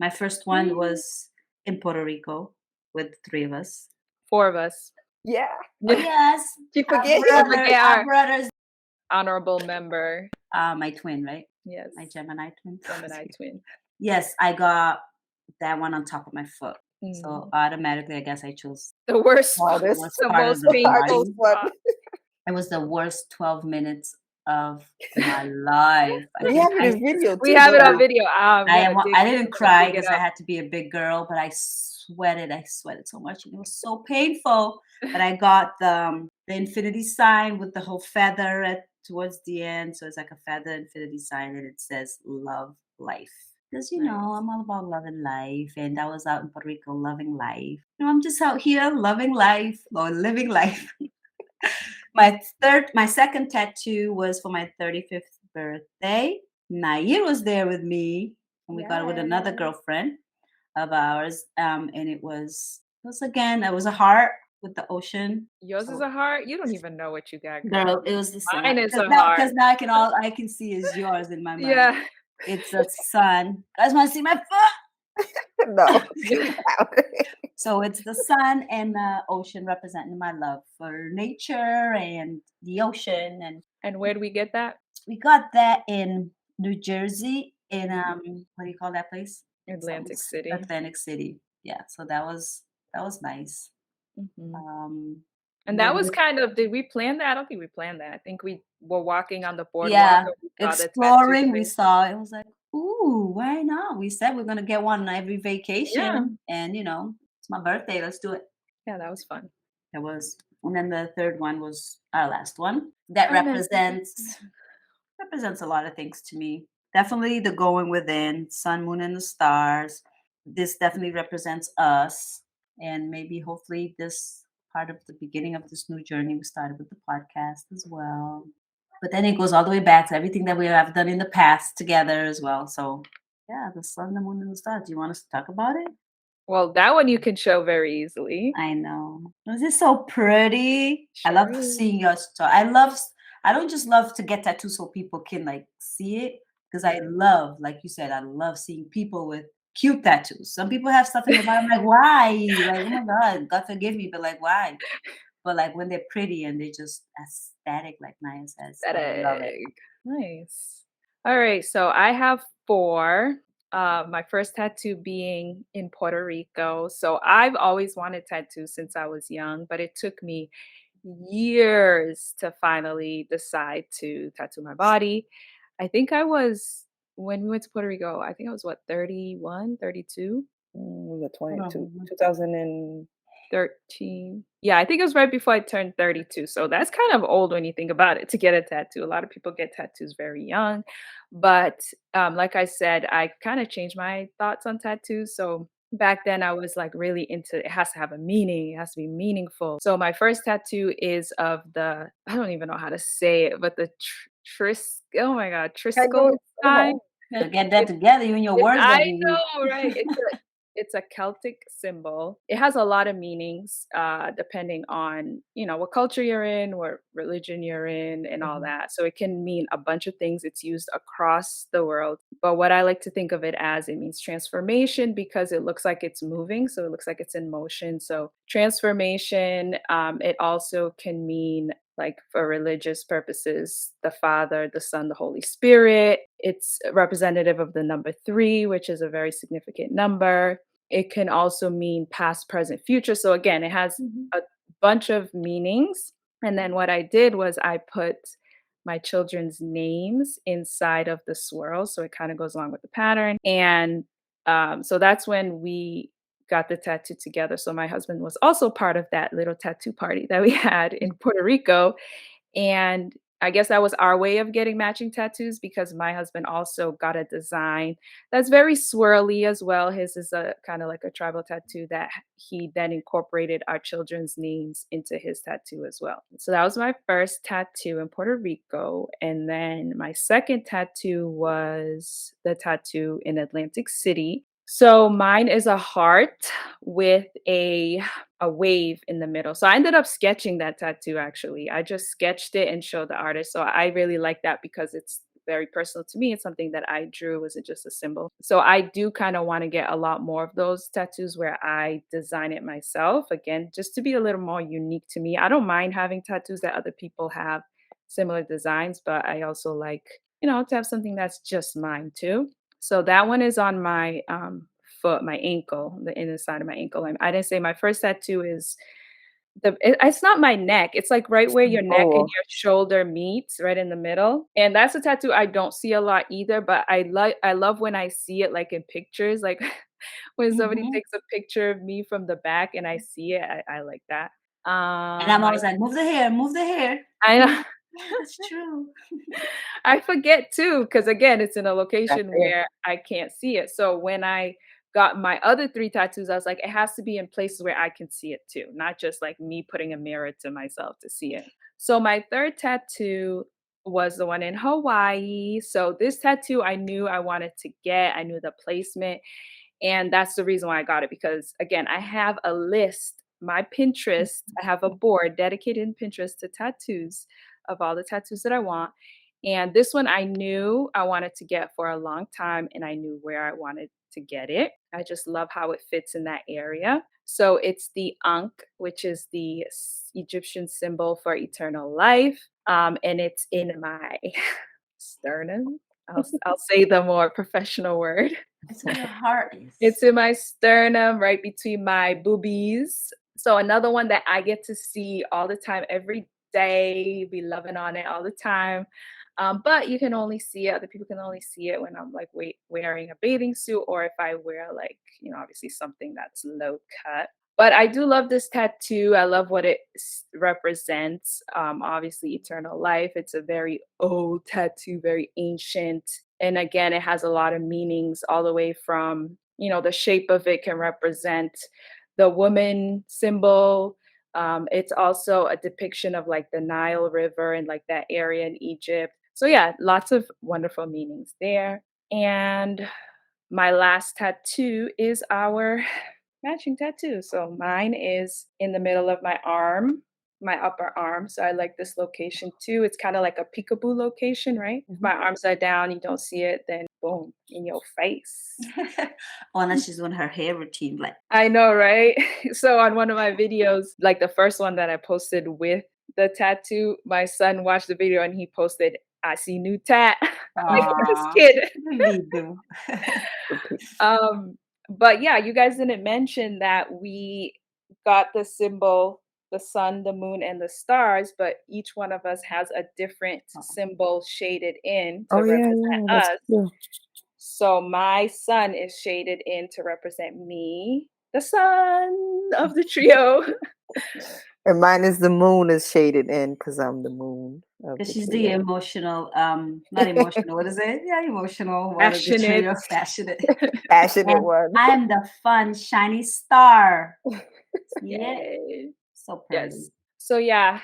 Speaker 1: My first one
Speaker 3: Yay.
Speaker 1: was in Puerto Rico with 3 of us.
Speaker 3: 4 of us.
Speaker 2: Yeah,
Speaker 1: Oh, yes.
Speaker 2: you
Speaker 1: Our
Speaker 2: forget?
Speaker 3: forget
Speaker 1: our
Speaker 3: our-
Speaker 1: brothers.
Speaker 3: Honorable member.
Speaker 1: My twin, right?
Speaker 3: Yes.
Speaker 1: My Gemini twin.
Speaker 3: Gemini twin.
Speaker 1: Yes, I got that one on top of my foot.
Speaker 3: Mm.
Speaker 1: So automatically, I guess I chose.
Speaker 3: The worst,
Speaker 2: Wow, this
Speaker 1: Worst
Speaker 3: the
Speaker 1: part of
Speaker 3: most
Speaker 1: the
Speaker 3: painful
Speaker 1: body.
Speaker 3: spot.
Speaker 1: It was the worst 12 minutes of my life.
Speaker 2: We have it in video too.
Speaker 3: We have it
Speaker 2: don't
Speaker 3: on
Speaker 2: we?
Speaker 3: video. I'm
Speaker 1: I
Speaker 3: gonna dig-
Speaker 1: didn't
Speaker 3: I'm gonna
Speaker 1: cry
Speaker 3: dig it
Speaker 1: because I
Speaker 3: up.
Speaker 1: had to be a big girl, but I sweated. I sweated so much, and it was so painful. But I got the infinity sign with the whole feather towards the end. So it's like a feather infinity sign, and it says "Love Life." Because
Speaker 3: Nice.
Speaker 1: I'm all about loving life, and I was out in Puerto Rico loving life. I'm just out here loving life or living life. My second tattoo was for my 35th birthday. Nair was there with me, and we got it with another
Speaker 3: Yes.
Speaker 1: girlfriend of ours. And it was a heart with the ocean.
Speaker 3: Yours is
Speaker 1: So-
Speaker 3: a heart. You don't even know what you got,
Speaker 1: Girl, it was the same.
Speaker 3: Mine is a
Speaker 1: Because
Speaker 3: heart.
Speaker 1: now I can see is yours in my mind.
Speaker 3: Yeah.
Speaker 1: It's a sun. Guys want to see my foot?
Speaker 2: No.
Speaker 1: So it's the sun and the ocean representing my love for nature and the ocean. And
Speaker 3: And where do we get that?
Speaker 1: we got that in New Jersey in what do you call that place?
Speaker 3: Atlantic City.
Speaker 1: Atlantic City. Yeah. So that was nice.
Speaker 3: Mhm. And that
Speaker 1: then
Speaker 3: was
Speaker 1: we-
Speaker 3: kind of, did we plan that? I don't think we planned that. I think we were walking on the boardwalk.
Speaker 1: Yeah,
Speaker 3: and we saw the tattoo
Speaker 1: exploring. We
Speaker 3: place.
Speaker 1: saw it was like, ooh, why not? We said we're gonna get one every vacation, and it's my birthday. Let's do it.
Speaker 3: Yeah, that was fun.
Speaker 1: It was, and then the third one was our last one. That
Speaker 3: And then-
Speaker 1: represents a lot of things to me. Definitely the going within, sun, moon, and the stars. This definitely represents us, and maybe hopefully this part of the beginning of this new journey we started with the podcast as well. But then it goes all the way back to everything that we have done in the past together as well. So yeah, the sun, the moon, and the stars. Do you want us to talk about it?
Speaker 3: Well, that one you can show very easily.
Speaker 1: I know. Is it so pretty? I love
Speaker 3: Sure
Speaker 1: seeing yours. So I don't just love to get tattoos so people can like see it, because I love, like you said, I love seeing people with cute tattoos. Some people have stuff in their body. I'm like, why? Like, oh my God, God forgive me, but like, why? But like when they're pretty and they're just aesthetic, like Naya says, I love it.
Speaker 3: Aesthetic. Nice. All right, so I have 4. My first tattoo being in Puerto Rico. So I've always wanted tattoos since I was young, but it took me years to finally decide to tattoo my body. I think I was when we went to Puerto Rico, I think I was what, 31, 32,
Speaker 2: Was it
Speaker 1: I
Speaker 2: 22,
Speaker 1: don't know.
Speaker 2: 2000 and
Speaker 3: 13. Yeah, I think it was right before I turned 32. So that's kind of old when you think about it to get a tattoo. A lot of people get tattoos very young. But like I said, I kind of changed my thoughts on tattoos. So back then I was like really into it has to have a meaning, it has to be meaningful. So my first tattoo is of the I don't even know how to say it, but the oh my god,
Speaker 2: I know
Speaker 3: Triskel
Speaker 2: it's so
Speaker 3: sign.
Speaker 2: hard.
Speaker 1: To get that together, you and your words
Speaker 3: I
Speaker 1: gonna be weak.
Speaker 3: know, right? It's a Celtic symbol. It has a lot of meanings, depending on, what culture you're in, what religion you're in, and all
Speaker 1: Mhm.
Speaker 3: that. So it can mean a bunch of things. It's used across the world. But what I like to think of it as, it means transformation because it looks like it's moving. So it looks like it's in motion. So transformation, it also can mean like for religious purposes, the Father, the Son, the Holy Spirit. It's representative of the number three, which is a very significant number. It can also mean past, present, future. So again, it has
Speaker 1: Mhm.
Speaker 3: a bunch of meanings. And then what I did was I put my children's names inside of the swirl. So it kind of goes along with the pattern. And so that's when we got the tattoo together. So my husband was also part of that little tattoo party that we had in Puerto Rico. And I guess that was our way of getting matching tattoos because my husband also got a design that's very swirly as well. His is a kind of like a tribal tattoo that he then incorporated our children's names into his tattoo as well. So that was my first tattoo in Puerto Rico. And then my second tattoo was the tattoo in Atlantic City. So mine is a heart with a wave in the middle. So I ended up sketching that tattoo actually. I just sketched it and showed the artist. So I really like that because it's very personal to me. It's something that I drew. It wasn't just a symbol. So I do kind of want to get a lot more of those tattoos where I design it myself. Again, just to be a little more unique to me. I don't mind having tattoos that other people have similar designs, but I also like, to have something that's just mine too. So that one is on my foot, my ankle, the inner side of my ankle. I didn't say my first tattoo is it's not my neck. It's like right where your neck and
Speaker 2: Oh,
Speaker 3: your shoulder meets, right in the middle. And that's a tattoo I don't see a lot either, but I love when I see it like in pictures, like when somebody
Speaker 1: Mhm.
Speaker 3: takes a picture of me from the back and I see it, I like that.
Speaker 1: And I'm
Speaker 3: I
Speaker 1: always like, move the hair, move the hair.
Speaker 3: I know.
Speaker 1: It's true.
Speaker 3: I forget too, because again, it's in a
Speaker 2: that's
Speaker 3: location
Speaker 2: it.
Speaker 3: where I can't see it. So when I got my other three tattoos, I was like, it has to be in places where I can see it too, not just like me putting a mirror to myself to see it. So my third tattoo was the one in Hawaii. So this tattoo I knew I wanted to get, I knew the placement. And that's the reason why I got it because again, I have a list, my Pinterest, I have a board dedicated in Pinterest to tattoos of all the tattoos that I want. And this one I knew I wanted to get for a long time and I knew where I wanted to get it. I just love how it fits in that area. So it's the Ankh, which is the Egyptian symbol for eternal life. And it's in my sternum. I'll say the more professional word.
Speaker 1: It's where your heart
Speaker 3: It's
Speaker 1: is.
Speaker 3: in my sternum, right between my boobies. So another one that I get to see all the time, every day, be loving on it all the time. But you can only see it, other people can only see it when I'm like wearing a bathing suit or if I wear like, obviously something that's low cut. But I do love this tattoo. I love what it represents. Obviously, eternal life. It's a very old tattoo, very ancient. And again, it has a lot of meanings all the way from, the shape of it can represent the woman symbol. It's also a depiction of like the Nile River and like that area in Egypt. So, yeah, lots of wonderful meanings there. And my last tattoo is our matching tattoo. So mine is in the middle of my arm, my upper arm. So I like this location too. It's kind of like a peekaboo location, right? If
Speaker 1: Mhm.
Speaker 3: my arms are down, you don't see it, then boom, in your face.
Speaker 1: Oh, and then she's doing her hair routine, like,
Speaker 3: I know, right? So on one of my videos, like the first one that I posted with the tattoo, my son watched the video and he posted, I see new tat. Like this
Speaker 1: aw,
Speaker 3: kid.
Speaker 1: really do.
Speaker 2: Okay.
Speaker 3: Um, but yeah, you guys didn't mention that we got the symbol the sun, the moon, and the stars, but each one of us has a different
Speaker 1: Oh,
Speaker 3: symbol shaded in to
Speaker 2: Oh yeah,
Speaker 3: represent
Speaker 2: yeah, that's
Speaker 3: us.
Speaker 2: true.
Speaker 3: So my sun is shaded in to represent me, the sun of the trio.
Speaker 2: And mine is the moon is shaded in because I'm the moon of
Speaker 1: because
Speaker 2: the
Speaker 1: she's the
Speaker 2: trio.
Speaker 1: emotional, not emotional, what is it? Yeah, emotional one of the
Speaker 3: Passionate.
Speaker 1: trio, passionate.
Speaker 2: Passionate
Speaker 1: And
Speaker 2: one.
Speaker 1: I am the fun, shiny star. See it?
Speaker 3: Yay.
Speaker 1: So pretty.
Speaker 3: Yes. So yeah,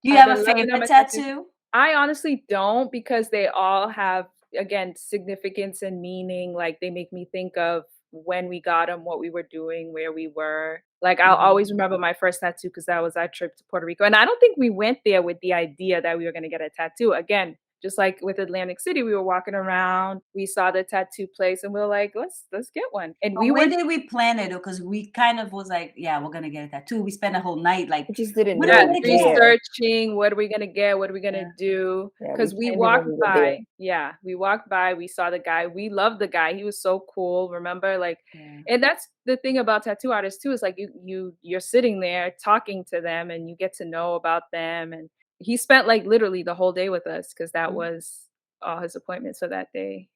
Speaker 1: Do you have
Speaker 3: the
Speaker 1: a
Speaker 3: 11 of
Speaker 1: favorite
Speaker 3: my tattoos.
Speaker 1: tattoo?
Speaker 3: I honestly don't because they all have, again, significance and meaning. Like they make me think of when we got them, what we were doing, where we were. Like I'll
Speaker 1: Mhm.
Speaker 3: always remember my first tattoo because that was our trip to Puerto Rico. And I don't think we went there with the idea that we were going to get a tattoo. Again, just like with Atlantic City, we were walking around, we saw the tattoo place, and we were like, let's get one. And
Speaker 1: But
Speaker 3: we were
Speaker 1: when did we plan it? Because we kind of was like, yeah, we're gonna get a tattoo. We spent a whole night like,
Speaker 2: I just didn't
Speaker 1: what
Speaker 2: know
Speaker 1: are
Speaker 3: yeah,
Speaker 1: we
Speaker 2: it was
Speaker 1: gonna get?
Speaker 2: there.
Speaker 3: researching what are we gonna get, what are we gonna
Speaker 1: Yeah.
Speaker 3: do?
Speaker 2: Yeah, we
Speaker 3: Because we
Speaker 2: planned it when
Speaker 3: walked
Speaker 2: we were there.
Speaker 3: by, yeah, we walked by, we saw the guy, we loved the guy, he was so cool, remember? Like,
Speaker 1: Yeah.
Speaker 3: and that's the thing about tattoo artists too, is like you're sitting there talking to them and you get to know about them. And he spent like literally the whole day with us because that
Speaker 1: Mhm.
Speaker 3: was all his appointments for that day.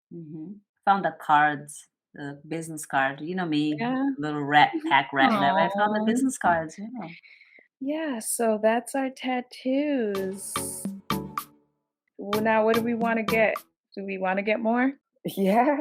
Speaker 1: Found the cards, the business card. You know me,
Speaker 3: Yeah.
Speaker 1: little rat pack rat that I found the
Speaker 3: Aw.
Speaker 1: business cards, you know.
Speaker 3: Yeah, so that's our tattoos. Well, now what do we want to get? Do we want to get more?
Speaker 2: Yeah.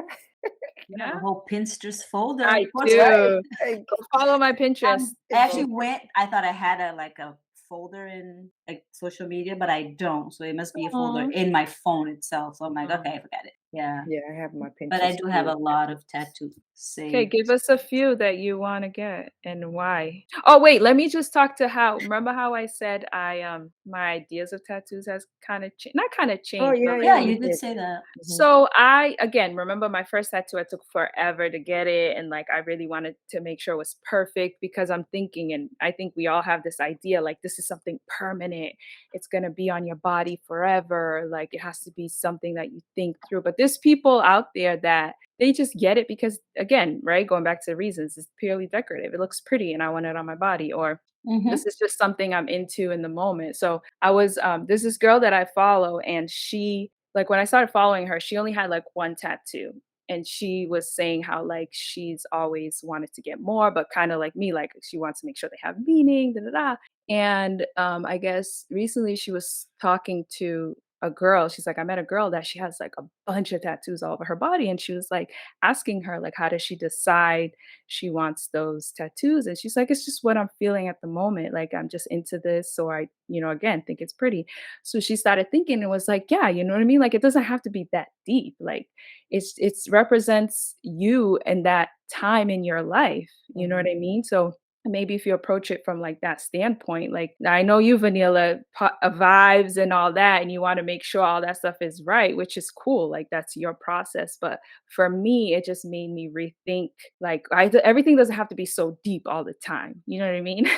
Speaker 1: You have
Speaker 3: Yeah,
Speaker 1: a whole Pinterest folder, of
Speaker 3: I
Speaker 1: course, right?
Speaker 3: do.
Speaker 2: Like,
Speaker 3: Go follow my Pinterest.
Speaker 1: I actually went, I thought I had a folder in like social media, but I don't. So it must be a folder
Speaker 3: Aw.
Speaker 1: in my phone itself. So I'm like,
Speaker 3: Aw.
Speaker 1: okay, forget it. Yeah.
Speaker 2: yeah, I have my
Speaker 1: But I
Speaker 2: Pinterest
Speaker 1: do have
Speaker 2: too.
Speaker 1: a lot of tattoos
Speaker 3: Okay,
Speaker 1: saved.
Speaker 3: give us a few that you wanna get and why. Oh, wait, let me just talk to how remember how I said my ideas of tattoos has kinda not kinda
Speaker 2: Oh
Speaker 3: changed, but,
Speaker 2: yeah,
Speaker 3: like
Speaker 2: yeah,
Speaker 1: Yeah,
Speaker 2: you
Speaker 1: you did
Speaker 2: did.
Speaker 1: say that.
Speaker 2: Mhm.
Speaker 3: so I again remember my first tattoo. I took forever to get it, and like I really wanted to make sure it was perfect because I'm thinking, and I think we all have this idea like this is something permanent. It's gonna be on your body forever. Like it has to be something that you think through. But there's people out there that they just get it because again, right? Going back to the reasons, it's purely decorative. It looks pretty, and I want it on my body, or this
Speaker 1: Mm-hmm.
Speaker 3: is just something I'm into in the moment. So I was there's this girl that I follow and she like when I started following her, she only had like one tattoo. And she was saying how like she's always wanted to get more, but kind of like me, like she wants to make sure they have meaning, da da da. And I guess recently she was talking to a girl. She's like, I met a girl that she has like a bunch of tattoos all over her body. And she was like asking her, like, how does she decide she wants those tattoos? And she's like, it's just what I'm feeling at the moment. Like I'm just into this. Or I, again, think it's pretty. So she started thinking and was like, yeah, you know what I mean? Like it doesn't have to be that deep. Like it's represents you and that time in your life. You know what I mean? So maybe if you approach it from like that standpoint, like I know you vanilla vibes and all that, and you want to make sure all that stuff is right, which is cool. Like that's your process. But for me, it just made me rethink. Like everything doesn't have to be so deep all the time. You know what I mean?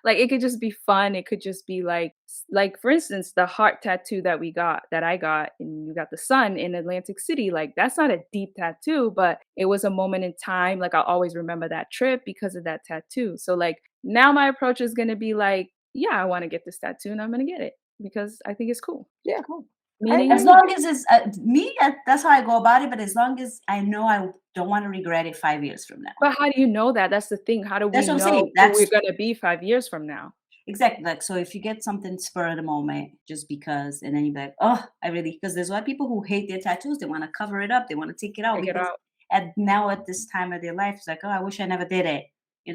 Speaker 3: Like it could just be fun. It could just be like for instance, the heart tattoo that I got, and you got the sun in Atlantic City. Like that's not a deep tattoo, but it was a moment in time. Like I'll always remember that trip because of that tattoo. So like now my approach is gonna be like, yeah, I want to get this tattoo and I'm gonna get it because I think it's cool.
Speaker 2: Yeah,
Speaker 1: Cool.
Speaker 2: I
Speaker 3: Meaning
Speaker 1: As
Speaker 3: and
Speaker 2: agree.
Speaker 1: long
Speaker 3: meaning.
Speaker 1: as it's me, that's how I go about it. But as long as I know I don't want to regret it 5 years from now.
Speaker 3: But how do you know that? That's the thing. How do we
Speaker 1: That's what I'm
Speaker 3: know
Speaker 1: saying.
Speaker 3: who we're
Speaker 1: That's
Speaker 3: gonna be 5 years from now?
Speaker 1: exactly like, so if you get something spur of the moment just because, and then you're like, oh, I really, because there's a lot of people who hate their tattoos. They want to cover it up. They want to take it out
Speaker 3: Take it
Speaker 1: because
Speaker 3: out.
Speaker 1: at this time of their life, it's like, oh, I wish I never did it.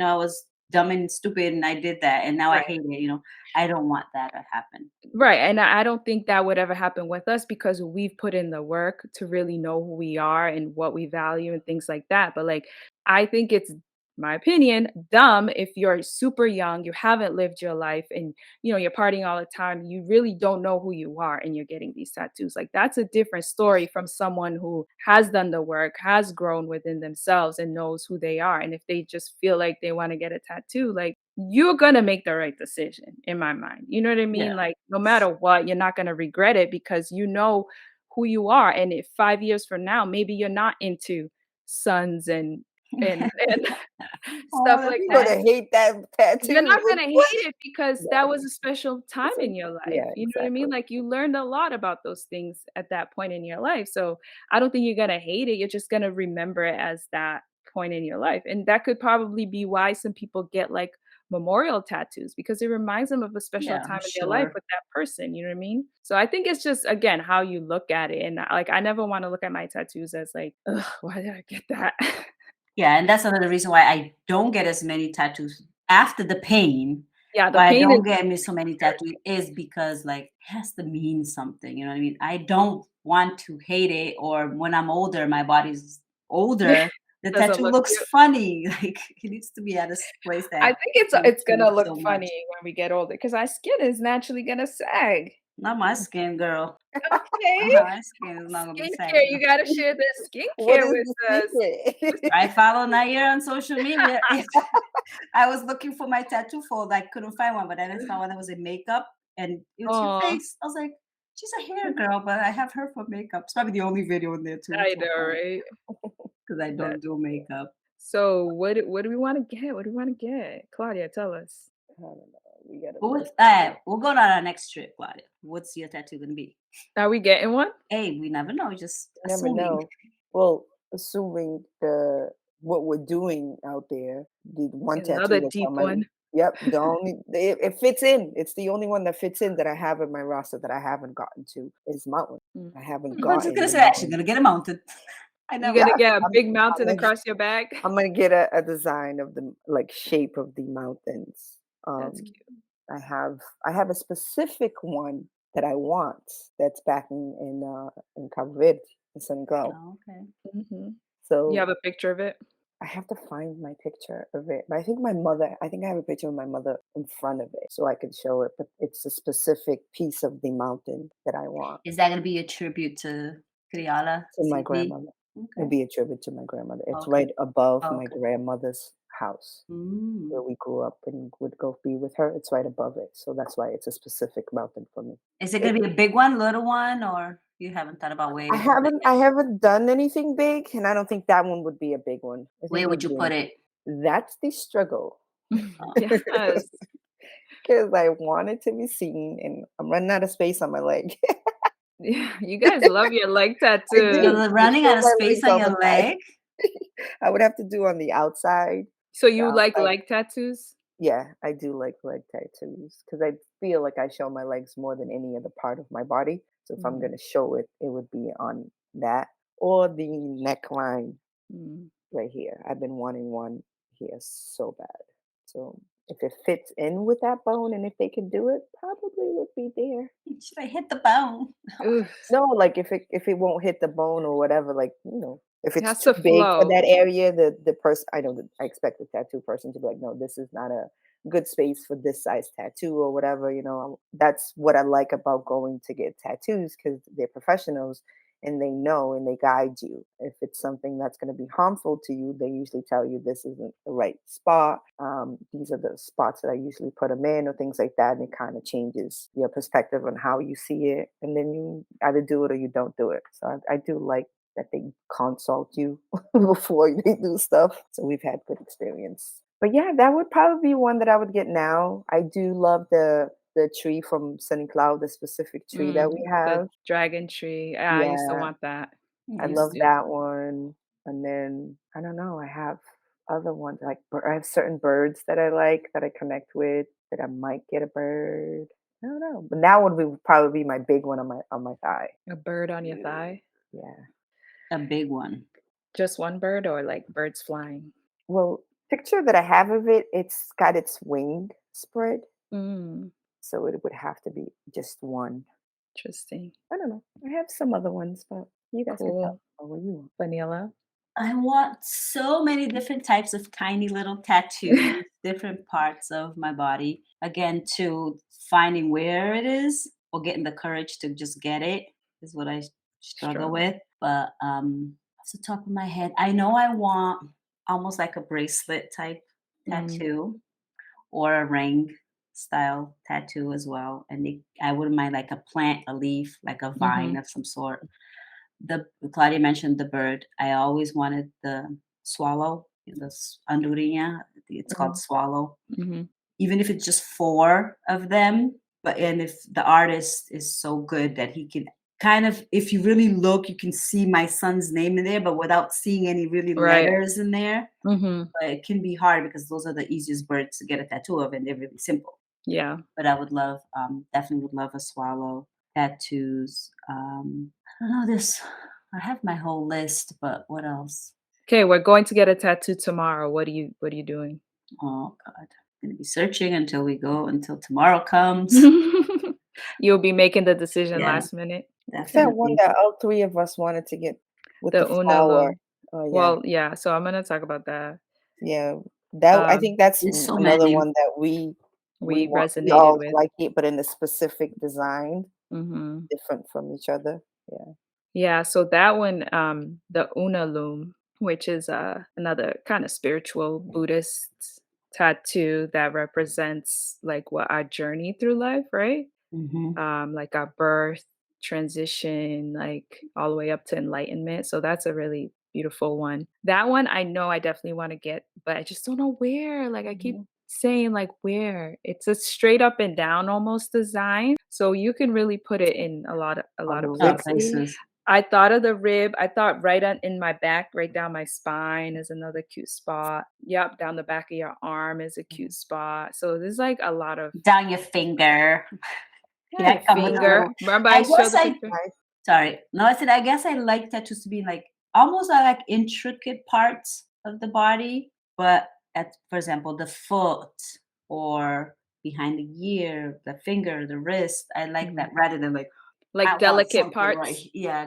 Speaker 1: I was dumb and stupid and I did that. And now I
Speaker 3: Right.
Speaker 1: hate it. I don't want that to happen.
Speaker 3: Right, and I don't think that would ever happen with us because we've put in the work to really know who we are and what we value and things like that. But like, I think it's my opinion, dumb if you're super young, you haven't lived your life, and you're partying all the time. You really don't know who you are, and you're getting these tattoos. Like that's a different story from someone who has done the work, has grown within themselves, and knows who they are. And if they just feel like they want to get a tattoo, like you're gonna make the right decision in my mind. You know what I mean?
Speaker 1: Yeah.
Speaker 3: Like no matter what, you're not gonna regret it because you know who you are. And if 5 years from now, maybe you're not into suns and and
Speaker 1: Oh,
Speaker 3: stuff
Speaker 1: that's
Speaker 3: like
Speaker 2: You're
Speaker 3: that.
Speaker 2: gonna hate that
Speaker 3: You're
Speaker 2: tattoo.
Speaker 3: not
Speaker 2: Like,
Speaker 3: gonna hate
Speaker 2: what?
Speaker 3: it because
Speaker 2: No,
Speaker 3: that was a special time
Speaker 2: it's
Speaker 3: in
Speaker 2: like,
Speaker 3: your life,
Speaker 2: yeah,
Speaker 3: you know what I mean?
Speaker 2: exactly.
Speaker 3: Like, you learned a lot about those things at that point in your life, so I don't think you're gonna hate it, you're just gonna remember it as that point in your life, and that could probably be why some people get, like, memorial tattoos because it reminds them of a special
Speaker 1: Yeah,
Speaker 3: time
Speaker 1: I'm
Speaker 3: in their life
Speaker 1: sure.
Speaker 3: with that person, you know what I mean? So I think it's just, again, how you look at it, and, like, I never wanna look at my tattoos as like, "Ugh, why did I get that?"
Speaker 1: Yeah, and that's another reason why I don't get as many tattoos after the pain.
Speaker 3: Yeah, the
Speaker 1: Why I
Speaker 3: pain is
Speaker 1: don't get me so many tattoos is because like it has to mean something. You know what I mean? I don't want to hate it, or when I'm older, my body's older. The
Speaker 3: doesn't
Speaker 1: tattoo
Speaker 3: look
Speaker 1: looks
Speaker 3: cute.
Speaker 1: funny. Like it needs to be at a place
Speaker 3: I
Speaker 1: that
Speaker 3: think
Speaker 1: doesn't
Speaker 3: it's gonna
Speaker 1: hurt
Speaker 3: look
Speaker 1: so much.
Speaker 3: funny when we get older because our skin is naturally gonna sag.
Speaker 1: Not my skin, girl.
Speaker 3: Okay.
Speaker 1: My skin is not gonna be
Speaker 3: Skincare,
Speaker 1: sagging.
Speaker 3: you gotta share the
Speaker 2: What
Speaker 3: skincare
Speaker 2: is
Speaker 3: with
Speaker 2: the
Speaker 3: us.
Speaker 2: secret?
Speaker 1: I follow Nair on social media. I was looking for my tattoo folder. I couldn't find one, but then I found one that was in makeup and it's your
Speaker 3: Aw,
Speaker 1: face. I was like, she's a hair girl, but I have her for makeup. It's probably the only video in there too.
Speaker 3: I
Speaker 1: So
Speaker 3: know,
Speaker 1: funny
Speaker 3: right?
Speaker 1: because I
Speaker 3: That
Speaker 1: don't do makeup.
Speaker 3: so what do we wanna get? What do we wanna get? Claudia, tell us.
Speaker 2: I don't know. We gotta
Speaker 1: But with
Speaker 2: list.
Speaker 1: that, we'll go on our next trip, Claudia. What's your tattoo gonna be?
Speaker 3: Are we getting one?
Speaker 1: Hey, we never know. Just
Speaker 2: You never
Speaker 1: assuming.
Speaker 2: know. Well, assuming the what we're doing out there, the one tattoo
Speaker 3: Another
Speaker 2: that's
Speaker 3: deep
Speaker 2: on my
Speaker 3: one.
Speaker 2: yep, the only it fits in. It's the only one that fits in that I have in my roster that I haven't gotten to is mountain.
Speaker 3: Mm.
Speaker 2: I haven't
Speaker 1: I was just
Speaker 2: gotten
Speaker 1: gonna
Speaker 2: the
Speaker 1: say, actually,
Speaker 2: mountain.
Speaker 1: gonna get it mounted. I
Speaker 3: You
Speaker 1: never.
Speaker 2: Yeah,
Speaker 3: gonna get a
Speaker 2: I'm
Speaker 3: big
Speaker 2: I'm
Speaker 3: mountain
Speaker 2: gonna
Speaker 3: across your back?
Speaker 2: I'm gonna get a design of the like shape of the mountains.
Speaker 3: That's
Speaker 2: Um,
Speaker 3: cute.
Speaker 2: I have a specific one that I want that's back in Cabo Verde, in San Cloud.
Speaker 1: Oh, okay.
Speaker 3: Mhm. You have
Speaker 2: So
Speaker 3: a picture of it?
Speaker 2: I have to find my picture of it. But I think I have a picture of my mother in front of it so I can show it. But it's a specific piece of the mountain that I want
Speaker 1: Is that gonna be a tribute to Criolla
Speaker 2: to my
Speaker 1: CB?
Speaker 2: grandmother. It'll
Speaker 1: Okay.
Speaker 2: be a tribute to my grandmother. It's
Speaker 1: Okay.
Speaker 2: right above my
Speaker 1: Okay.
Speaker 2: grandmother's house where
Speaker 1: Mm.
Speaker 2: we grew up and would go be with her. It's right above it. So that's why it's a specific mountain for me.
Speaker 1: Is it
Speaker 2: It,
Speaker 1: gonna be a big one, little one, or you haven't thought about where you're gonna put it
Speaker 2: I
Speaker 1: yet?
Speaker 2: haven't done anything big, and I don't think that one would be a big one. I think
Speaker 1: Where
Speaker 2: it
Speaker 1: would
Speaker 2: would
Speaker 1: you
Speaker 2: be
Speaker 1: put it?
Speaker 2: that's the struggle.
Speaker 3: Yes.
Speaker 2: Because I want it to be seen, and I'm running out of space on my leg.
Speaker 3: Yeah, you guys love your leg
Speaker 2: I
Speaker 3: tattoos.
Speaker 2: do.
Speaker 1: You're
Speaker 2: I
Speaker 1: running
Speaker 2: show
Speaker 1: out of
Speaker 2: my
Speaker 1: space
Speaker 2: legs
Speaker 1: on
Speaker 2: all the
Speaker 1: your
Speaker 2: time.
Speaker 1: leg?
Speaker 2: I would have to do on the outside.
Speaker 3: So
Speaker 2: The
Speaker 3: you like
Speaker 2: outside.
Speaker 3: leg tattoos?
Speaker 2: Yeah, I do like leg tattoos because I feel like I show my legs more than any other part of my body. So if I'm
Speaker 3: Mm,
Speaker 2: gonna show it, it would be on that or the neckline
Speaker 3: mm.
Speaker 2: right here. I've been wanting one here so bad. So if it fits in with that bone and if they can do it, probably would be there.
Speaker 1: Should I hit the bone?
Speaker 3: Oof.
Speaker 2: No, like if it won't hit the bone or whatever, like, if
Speaker 3: It
Speaker 2: it's
Speaker 3: has
Speaker 2: too
Speaker 3: to
Speaker 2: big for
Speaker 3: flow.
Speaker 2: that area, the person I know that I expect the tattoo person to be like, no, this is not a good space for this size tattoo or whatever, That's what I like about going to get tattoos because they're professionals and they know and they guide you. If it's something that's going to be harmful to you, they usually tell you this isn't the right spot. These are the spots that I usually put them in or things like that. And it kind of changes your perspective on how you see it. And then you either do it or you don't do it. So I do like that they consult you before they do stuff. So we've had good experience. But yeah, that would probably be one that I would get now. I do love the tree from Sunny Cloud, the specific tree that we
Speaker 3: The
Speaker 2: have.
Speaker 3: dragon tree. Yeah, I used to
Speaker 2: Yeah,
Speaker 3: want that.
Speaker 2: I
Speaker 3: I used
Speaker 2: love
Speaker 1: Mhm.
Speaker 3: to.
Speaker 2: that one. And then I don't know, I have other ones like I have certain birds that I like that I connect with that I might get a bird. I don't know, but that would probably be my big one on my thigh.
Speaker 3: A bird on your thigh?
Speaker 2: Yeah.
Speaker 1: A big one.
Speaker 3: Just one bird or like birds flying?
Speaker 2: Well, picture that I have of it, it's got its wing spread,
Speaker 3: Mm,
Speaker 2: so it would have to be just one.
Speaker 3: interesting.
Speaker 2: I don't know. I have some other ones, but you guys can tell
Speaker 3: Cool.
Speaker 2: me what you want.
Speaker 3: Vanilla?
Speaker 1: I want so many different types of tiny little tattoos, different parts of my body. Again, to finding where it is or getting the courage to just get it is what I struggle
Speaker 3: Struggle.
Speaker 1: with. But off the top of my head, I know I want almost like a bracelet type
Speaker 3: Mm,
Speaker 1: tattoo or a ring style tattoo as well. And I wouldn't mind like a plant, a leaf, like a vine
Speaker 3: mhm.
Speaker 1: of some sort. The Claudia mentioned the bird. I always wanted the swallow andorinha. It's called swallow.
Speaker 3: Mhm.
Speaker 1: Even if it's just 4 of them, and if the artist is so good that he can kind of, if you really look, you can see my son's name in there, but without seeing any really
Speaker 3: Right.
Speaker 1: letters in there.
Speaker 3: Mhm.
Speaker 1: But it can be hard because those are the easiest birds to get a tattoo of, and they're really simple.
Speaker 3: Yeah.
Speaker 1: But I would love, definitely would love a swallow. Tattoos. I don't know this. I have my whole list, but what else?
Speaker 3: Okay, we're going to get a tattoo tomorrow. What are you doing?
Speaker 1: Oh God, I'm gonna be searching until tomorrow comes.
Speaker 3: You'll be making the decision
Speaker 1: Yeah,
Speaker 3: last minute.
Speaker 2: What's that one
Speaker 1: definitely.
Speaker 2: that all three of us wanted to get with
Speaker 3: The
Speaker 2: the
Speaker 3: Una
Speaker 2: flower?
Speaker 3: Loom.
Speaker 2: Oh yeah,
Speaker 3: Well, yeah, so I'm gonna talk about that.
Speaker 2: yeah. That I
Speaker 3: Um,
Speaker 2: think that's
Speaker 1: There's so
Speaker 2: another
Speaker 1: many.
Speaker 2: one that we
Speaker 3: we
Speaker 2: want. We
Speaker 3: resonated
Speaker 2: all
Speaker 3: with.
Speaker 2: like it, but in a specific design,
Speaker 3: Mhm.
Speaker 2: different from each other. Yeah.
Speaker 3: Yeah, so that one, the Una Loom, which is another kind of spiritual Buddhist tattoo that represents like what our journey through life, right?
Speaker 1: Mhm.
Speaker 3: Like our birth, transition, like all the way up to enlightenment. So that's a really beautiful one. That one I know I definitely want to get, but I just don't know where. Like I keep
Speaker 2: Mhm.
Speaker 3: saying like where. It's a straight up and down almost design. So you can really put it in a
Speaker 2: On
Speaker 3: lot
Speaker 2: the
Speaker 3: of
Speaker 1: Oh,
Speaker 2: rib
Speaker 3: places.
Speaker 2: cage.
Speaker 1: places.
Speaker 3: I thought of the rib. I thought right on in my back, right down my spine is another cute spot. Yep, down the back of your arm is a cute spot. So there's like a lot of
Speaker 1: Down your finger. Can
Speaker 3: yeah,
Speaker 1: I
Speaker 3: your
Speaker 1: come with a
Speaker 3: finger.
Speaker 1: little?
Speaker 3: Remember
Speaker 1: I
Speaker 3: I showed
Speaker 1: guess
Speaker 3: the
Speaker 1: I
Speaker 3: picture?
Speaker 2: Nice.
Speaker 1: sorry. No, I said I guess I like tattoos to be like almost like intricate parts of the body, but for example, the foot or behind the ear, the finger, the wrist. I like that
Speaker 3: Mhm.
Speaker 1: rather than like I
Speaker 3: Like
Speaker 1: want
Speaker 3: delicate
Speaker 1: something right.
Speaker 3: parts.
Speaker 1: Yeah,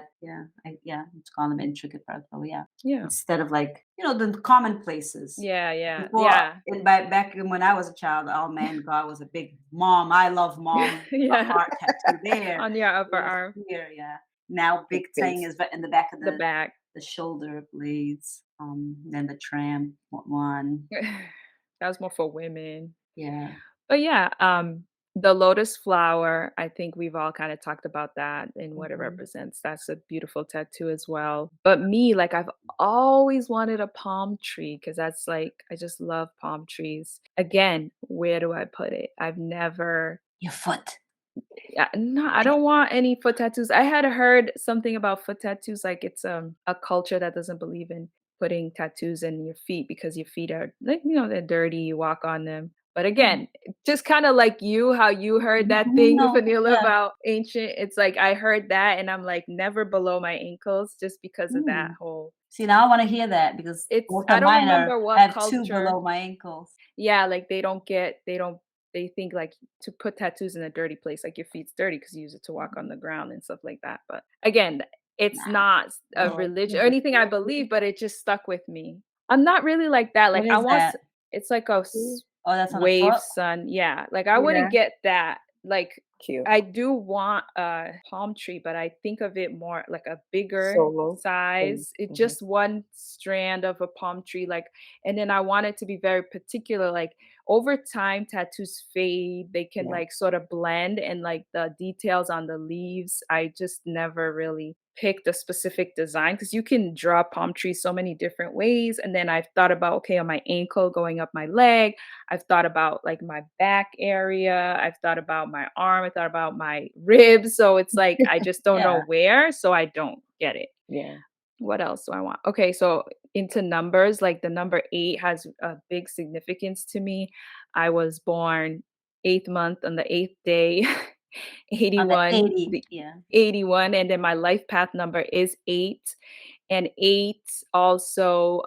Speaker 1: let's call them intricate parts. Oh yeah.
Speaker 3: Yeah.
Speaker 1: Instead of like, the commonplaces.
Speaker 3: Yeah, yeah,
Speaker 1: Before
Speaker 3: yeah.
Speaker 1: back when I was a child, oh man, God was a big mom. I love mom. A
Speaker 3: Yeah.
Speaker 1: heart tattoo there.
Speaker 3: On your upper
Speaker 1: Yes,
Speaker 3: arm,
Speaker 1: here, yeah. Now
Speaker 2: Big
Speaker 1: big thing
Speaker 2: face.
Speaker 1: is in the back of
Speaker 3: the
Speaker 1: the
Speaker 3: back.
Speaker 1: shoulder blades. Then the tram one.
Speaker 3: That was more for women.
Speaker 1: Yeah.
Speaker 3: But yeah, the lotus flower, I think we've all kind of talked about that and what it
Speaker 2: Mhm.
Speaker 3: represents. That's a beautiful tattoo as well. But me, like I've always wanted a palm tree because that's like I just love palm trees. Again, where do I put it? I've never
Speaker 1: Your foot.
Speaker 3: yeah, no, I don't want any foot tattoos. I had heard something about foot tattoos, like it's a culture that doesn't believe in putting tattoos in your feet because your feet are like, they're dirty, you walk on them. But
Speaker 1: Mm.
Speaker 3: again, just kind of like you, how you heard that thing,
Speaker 1: No,
Speaker 3: Vanilla,
Speaker 1: yeah.
Speaker 3: about ancient. It's like I heard that and I'm like never below my ankles just because of that
Speaker 1: Mm.
Speaker 3: whole
Speaker 1: See, now I want to hear that because
Speaker 3: it's
Speaker 1: both
Speaker 3: I
Speaker 1: of
Speaker 3: don't
Speaker 1: mine
Speaker 3: remember
Speaker 1: I
Speaker 3: what
Speaker 1: have two
Speaker 3: culture.
Speaker 1: below my ankles.
Speaker 3: Yeah, like they think like to put tattoos in a dirty place, like your feet's dirty because you use it to walk on the ground and stuff like that. But again, it's
Speaker 1: Nah.
Speaker 3: not a
Speaker 2: Oh,
Speaker 3: religion or
Speaker 2: Jesus.
Speaker 3: anything I believe, but it just stuck with me. I'm not really like that.
Speaker 1: What
Speaker 3: Like I
Speaker 1: is
Speaker 3: want
Speaker 1: that?
Speaker 3: it's like a
Speaker 1: Oh, that's on the
Speaker 3: wave
Speaker 1: foot?
Speaker 3: sun. Yeah. Like I
Speaker 1: Yeah.
Speaker 3: wouldn't get that. Like
Speaker 2: Cute.
Speaker 3: I do want a palm tree, but I think of it more like a bigger
Speaker 2: Solo.
Speaker 3: size. It
Speaker 2: Mhm.
Speaker 3: just one strand of a palm tree, like, and then I want it to be very particular. Like over time, tattoos fade. They can
Speaker 2: Yeah.
Speaker 3: like sort of blend, and like the details on the leaves, I just never really picked a specific design because you can draw palm trees so many different ways. And then I've thought about okay, on my ankle going up my leg. I've thought about like my back area. I've thought about my arm. I thought about my ribs. So it's like I just don't know
Speaker 1: Yeah.
Speaker 3: where. So I don't get it.
Speaker 2: Yeah.
Speaker 3: What else do I want? Okay, so into numbers, like the number 8 has a big significance to me. I was born 8th month on the 8th day,
Speaker 1: On the
Speaker 3: 81,
Speaker 1: 80.
Speaker 3: the
Speaker 1: Yeah.
Speaker 3: 81, and then my life path number is 8. And 8 also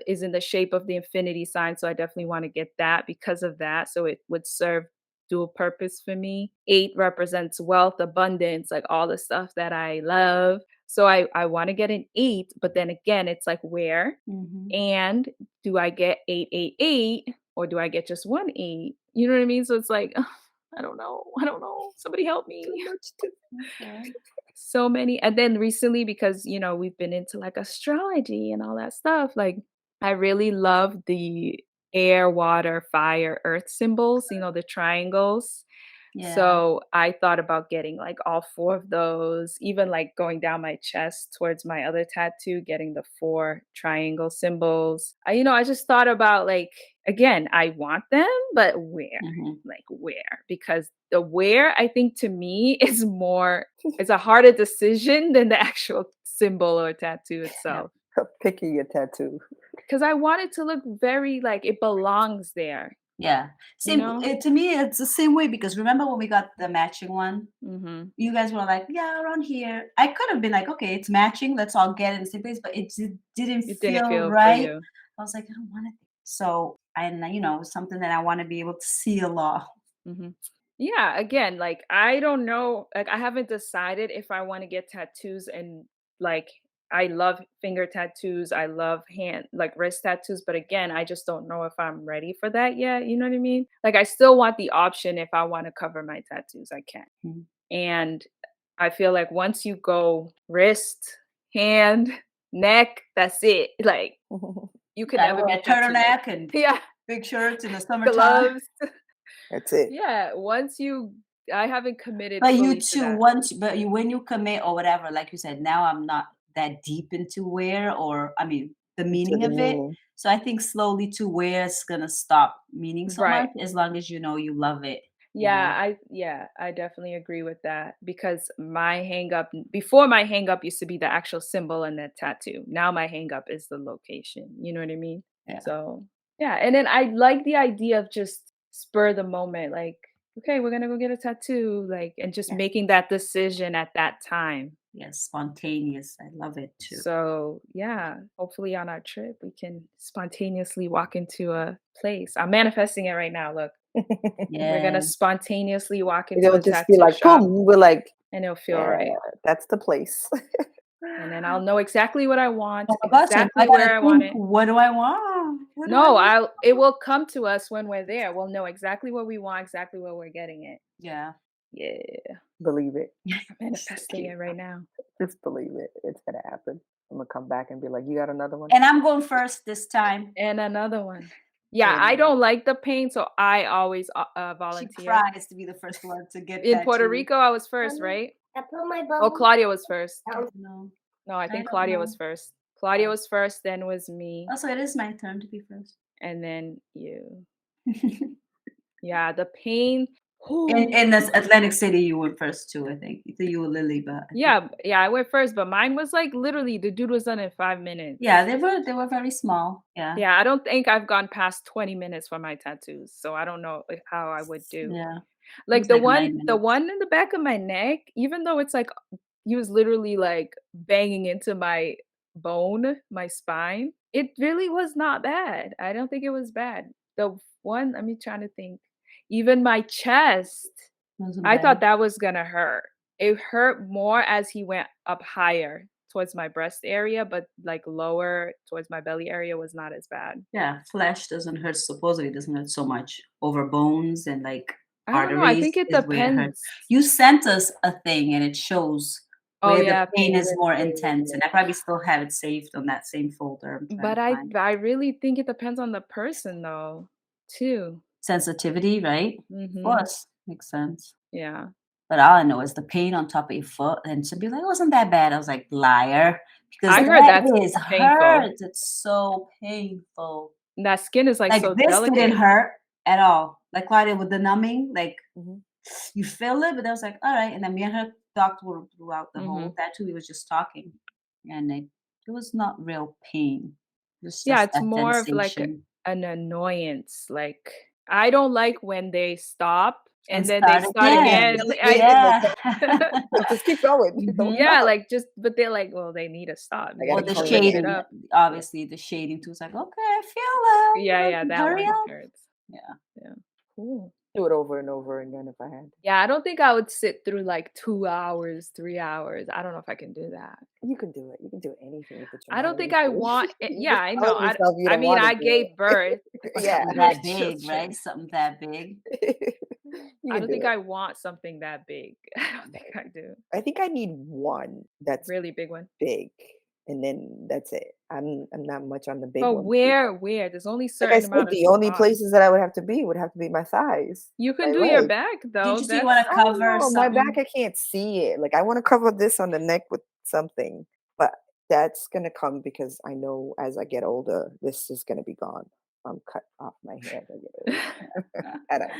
Speaker 3: is in the shape of the infinity sign. So I definitely want to get that because of that. So it would serve dual purpose for me. 8 represents wealth, abundance, like all the stuff that I love. So I want to get an 8, but then again, it's like where
Speaker 1: Mhm.
Speaker 3: and do I get 888 or do I get just one 8? You know what I mean? So it's like, I don't know. I don't know. Somebody help me.
Speaker 2: Too much to
Speaker 1: Okay.
Speaker 3: So many. And then recently, because, we've been into like astrology and all that stuff, like I really love the air, water, fire, earth symbols, the triangles.
Speaker 1: Yeah.
Speaker 3: So I thought about getting like all 4 of those, even like going down my chest towards my other tattoo, getting the 4 triangle symbols. I just thought about like, again, I want them, but where?
Speaker 1: Mhm.
Speaker 3: Like where? Because the where I think to me is a harder decision than the actual symbol or tattoo itself.
Speaker 2: Picking your tattoo.
Speaker 3: Because I want it to look very like it belongs there,
Speaker 1: Yeah.
Speaker 3: you
Speaker 1: Same
Speaker 3: know?
Speaker 1: to me, it's the same way because remember when we got the matching one?
Speaker 3: Mm-hmm.
Speaker 1: You guys were like, "Yeah, around here." I could have been like, "Okay, it's matching. Let's all get in the same place," but it didn't
Speaker 3: It didn't
Speaker 1: feel
Speaker 3: feel for
Speaker 1: right.
Speaker 3: you.
Speaker 1: I was like, "I don't want it." So, and something that I want to be able to see a lot.
Speaker 3: Mhm. Yeah, again, like I don't know, like I haven't decided if I want to get tattoos and like I love finger tattoos, I love hand like wrist tattoos, but again, I just don't know if I'm ready for that yet, you know what I mean? Like I still want the option if I want to cover my tattoos, I can.
Speaker 1: Mhm.
Speaker 3: And I feel like once you go wrist, hand, neck, that's it. Like you could
Speaker 1: I
Speaker 3: never be
Speaker 1: wear a
Speaker 3: tattooed.
Speaker 1: turtleneck and
Speaker 3: Yeah,
Speaker 1: big shirts in the summertime.
Speaker 3: gloves.
Speaker 2: That's it.
Speaker 3: Yeah, I haven't committed
Speaker 1: But you
Speaker 3: fully to
Speaker 1: too,
Speaker 3: that.
Speaker 1: when you commit or whatever, like you said, now I'm not that deep into wear or I mean the
Speaker 2: Into
Speaker 1: meaning
Speaker 2: the
Speaker 1: of it.
Speaker 2: meaning.
Speaker 1: So I think slowly to wear is gonna stop meaning so
Speaker 3: Right.
Speaker 1: much as long as you know you love it.
Speaker 3: I definitely agree with that because my hang up before my hang up used to be the actual symbol and the tattoo. Now my hang up is the location. You know what I mean?
Speaker 1: Yeah.
Speaker 3: So, yeah, and then I like the idea of just spur the moment like, okay, we're going to go get a tattoo like and just
Speaker 1: Yes.
Speaker 3: making that decision at that time.
Speaker 1: Yes, spontaneous. I love it too.
Speaker 3: So, yeah, hopefully on our trip, we can spontaneously walk into a place. I'm manifesting it right now. Look, we're going
Speaker 1: Yeah.
Speaker 3: to spontaneously walk into
Speaker 2: It'll
Speaker 3: a
Speaker 2: just be
Speaker 3: tattoo
Speaker 2: like,
Speaker 3: shop
Speaker 2: boom, we're like,
Speaker 3: and it'll feel
Speaker 2: yeah,
Speaker 3: right.
Speaker 2: that's the place.
Speaker 3: And then I'll know exactly what I want,
Speaker 1: Oh my gosh, so I
Speaker 3: exactly where
Speaker 1: gotta
Speaker 3: I want
Speaker 1: think,
Speaker 3: it.
Speaker 1: what do I want? What do I
Speaker 3: No,
Speaker 1: want?
Speaker 3: it will come to us when we're there. We'll know exactly what we want, exactly where we're getting it.
Speaker 1: Yeah.
Speaker 3: Yeah,
Speaker 2: Believe it.
Speaker 3: I'm manifesting it right now.
Speaker 2: Just believe it. It's gonna happen. I'm gonna come back and be like, you got another one?
Speaker 1: And I'm going first this time.
Speaker 3: And another one. Yeah, I
Speaker 1: And
Speaker 3: don't like the pain, so I always
Speaker 1: she
Speaker 3: volunteer.
Speaker 1: cries to be the first one to get
Speaker 3: In
Speaker 1: that
Speaker 3: Puerto
Speaker 1: too.
Speaker 3: Rico, I was first, right?
Speaker 5: I put my
Speaker 3: Oh,
Speaker 5: bubble.
Speaker 3: Claudia was first.
Speaker 1: No,
Speaker 3: No, I
Speaker 1: I
Speaker 3: think
Speaker 1: don't
Speaker 3: Claudia was
Speaker 1: know.
Speaker 3: first. Claudia
Speaker 1: Oh.
Speaker 3: was first, then was me,
Speaker 1: Also, it is my turn to be first.
Speaker 3: and then you. Yeah, the pain.
Speaker 1: In this Atlantic City, you went first too, I think. Either you or Lily, but I think,
Speaker 3: Yeah, I went first, but mine was like literally the dude was done in 5 minutes.
Speaker 1: yeah, they were very small. Yeah.
Speaker 3: Yeah, I don't think I've gone past 20 minutes for my tattoos, so I don't know like, how I would do.
Speaker 1: Yeah. It
Speaker 3: Like
Speaker 1: was like 9
Speaker 3: the
Speaker 1: minutes.
Speaker 3: one in the back of my neck, even though it's like he was literally like banging into my bone, my spine, it really was not bad. I don't think it was bad. The one, let me trying to think. Even my chest,
Speaker 1: Wasn't
Speaker 3: I thought
Speaker 1: bad.
Speaker 3: that was gonna hurt. It hurt more as he went up higher towards my breast area, but like lower towards my belly area was not as bad.
Speaker 1: Yeah, flesh doesn't hurt, supposedly doesn't hurt so much. Over bones and like
Speaker 3: I don't know. I
Speaker 1: arteries
Speaker 3: think it
Speaker 1: is where it hurts.
Speaker 3: depends.
Speaker 1: You sent us a thing and it shows
Speaker 3: Oh
Speaker 1: where the
Speaker 3: yeah,
Speaker 1: pain
Speaker 2: Where
Speaker 1: is
Speaker 2: the
Speaker 1: more
Speaker 2: pain,
Speaker 1: intense, and I probably still have it saved on that same folder. I'm trying
Speaker 3: but
Speaker 1: to find
Speaker 3: I really think it depends on the person though, too.
Speaker 1: sensitivity, right? Of
Speaker 3: Mhm.
Speaker 1: course, makes sense.
Speaker 3: Yeah.
Speaker 1: But all I know is the pain on top of your foot, and she'd be like, "It wasn't that bad." I was like, "Liar," because
Speaker 3: I heard that's
Speaker 1: that is
Speaker 3: painful.
Speaker 1: hurt. It's so painful.
Speaker 3: And that skin is like
Speaker 1: Like
Speaker 3: so
Speaker 1: this didn't
Speaker 3: delicate.
Speaker 1: hurt at all. Like Claudia with the numbing, like
Speaker 2: Mhm.
Speaker 1: you feel it, but I was like, all right. And then me and her talked throughout the whole
Speaker 3: Mhm.
Speaker 1: tattoo. We was just talking, and it was not real pain. It was
Speaker 3: Yeah,
Speaker 1: just
Speaker 3: it's
Speaker 1: that
Speaker 3: more of like
Speaker 1: sensation.
Speaker 3: an annoyance. Like I don't like when they stop
Speaker 1: And
Speaker 3: and then they
Speaker 1: start
Speaker 3: start
Speaker 1: again.
Speaker 3: again.
Speaker 1: Yeah.
Speaker 2: No, just keep going. Don't
Speaker 1: Mhm.
Speaker 3: Yeah,
Speaker 2: stop.
Speaker 3: like just but they're like, well, they need to stop.
Speaker 2: I
Speaker 1: Or
Speaker 2: gotta
Speaker 3: Maybe
Speaker 1: the
Speaker 2: come
Speaker 3: switch it
Speaker 2: again.
Speaker 1: shading,
Speaker 3: up.
Speaker 1: obviously the shading too. It's like, okay, I feel
Speaker 3: Yeah, yeah, that
Speaker 1: hurry
Speaker 3: one
Speaker 1: up.
Speaker 3: hurts.
Speaker 1: Yeah.
Speaker 3: Yeah. Cool.
Speaker 2: Do it over and over again if I had.
Speaker 3: Yeah, I don't think I would sit through like 2 hours, 3 hours. I don't know if I can do that.
Speaker 2: You can do it. You can do anything if it's your
Speaker 3: I don't think I
Speaker 2: motivation.
Speaker 3: want it.
Speaker 2: You're
Speaker 3: Yeah,
Speaker 2: just
Speaker 3: I know.
Speaker 2: telling yourself you
Speaker 3: I
Speaker 2: don't
Speaker 3: mean,
Speaker 2: want to
Speaker 3: I
Speaker 2: do
Speaker 3: gave birth.
Speaker 2: it.
Speaker 1: Or
Speaker 2: Yeah.
Speaker 1: something that big,
Speaker 3: Children.
Speaker 1: right? Something that big.
Speaker 2: You
Speaker 3: I
Speaker 2: can
Speaker 3: don't
Speaker 2: do
Speaker 3: think
Speaker 2: it.
Speaker 3: I want something that big. I don't think I do.
Speaker 2: I think I need one that's
Speaker 3: Really big one.
Speaker 2: big. and then that's it. I'm not much on the big
Speaker 3: But
Speaker 2: ones.
Speaker 3: where? There's only
Speaker 2: Like I
Speaker 3: certain
Speaker 2: said,
Speaker 3: amount of
Speaker 2: the only
Speaker 3: spots.
Speaker 2: places that I would have to be my thighs,
Speaker 3: You can
Speaker 2: my
Speaker 3: do your
Speaker 2: legs.
Speaker 3: back though.
Speaker 1: Did you say you want to
Speaker 2: I don't
Speaker 1: cover
Speaker 2: know. My back,
Speaker 1: something?
Speaker 2: I can't see it. Like I want to cover this on the neck with something, but that's gonna come because I know as I get older, this is gonna be gone. I'm cut off my hair as I get older. I don't know.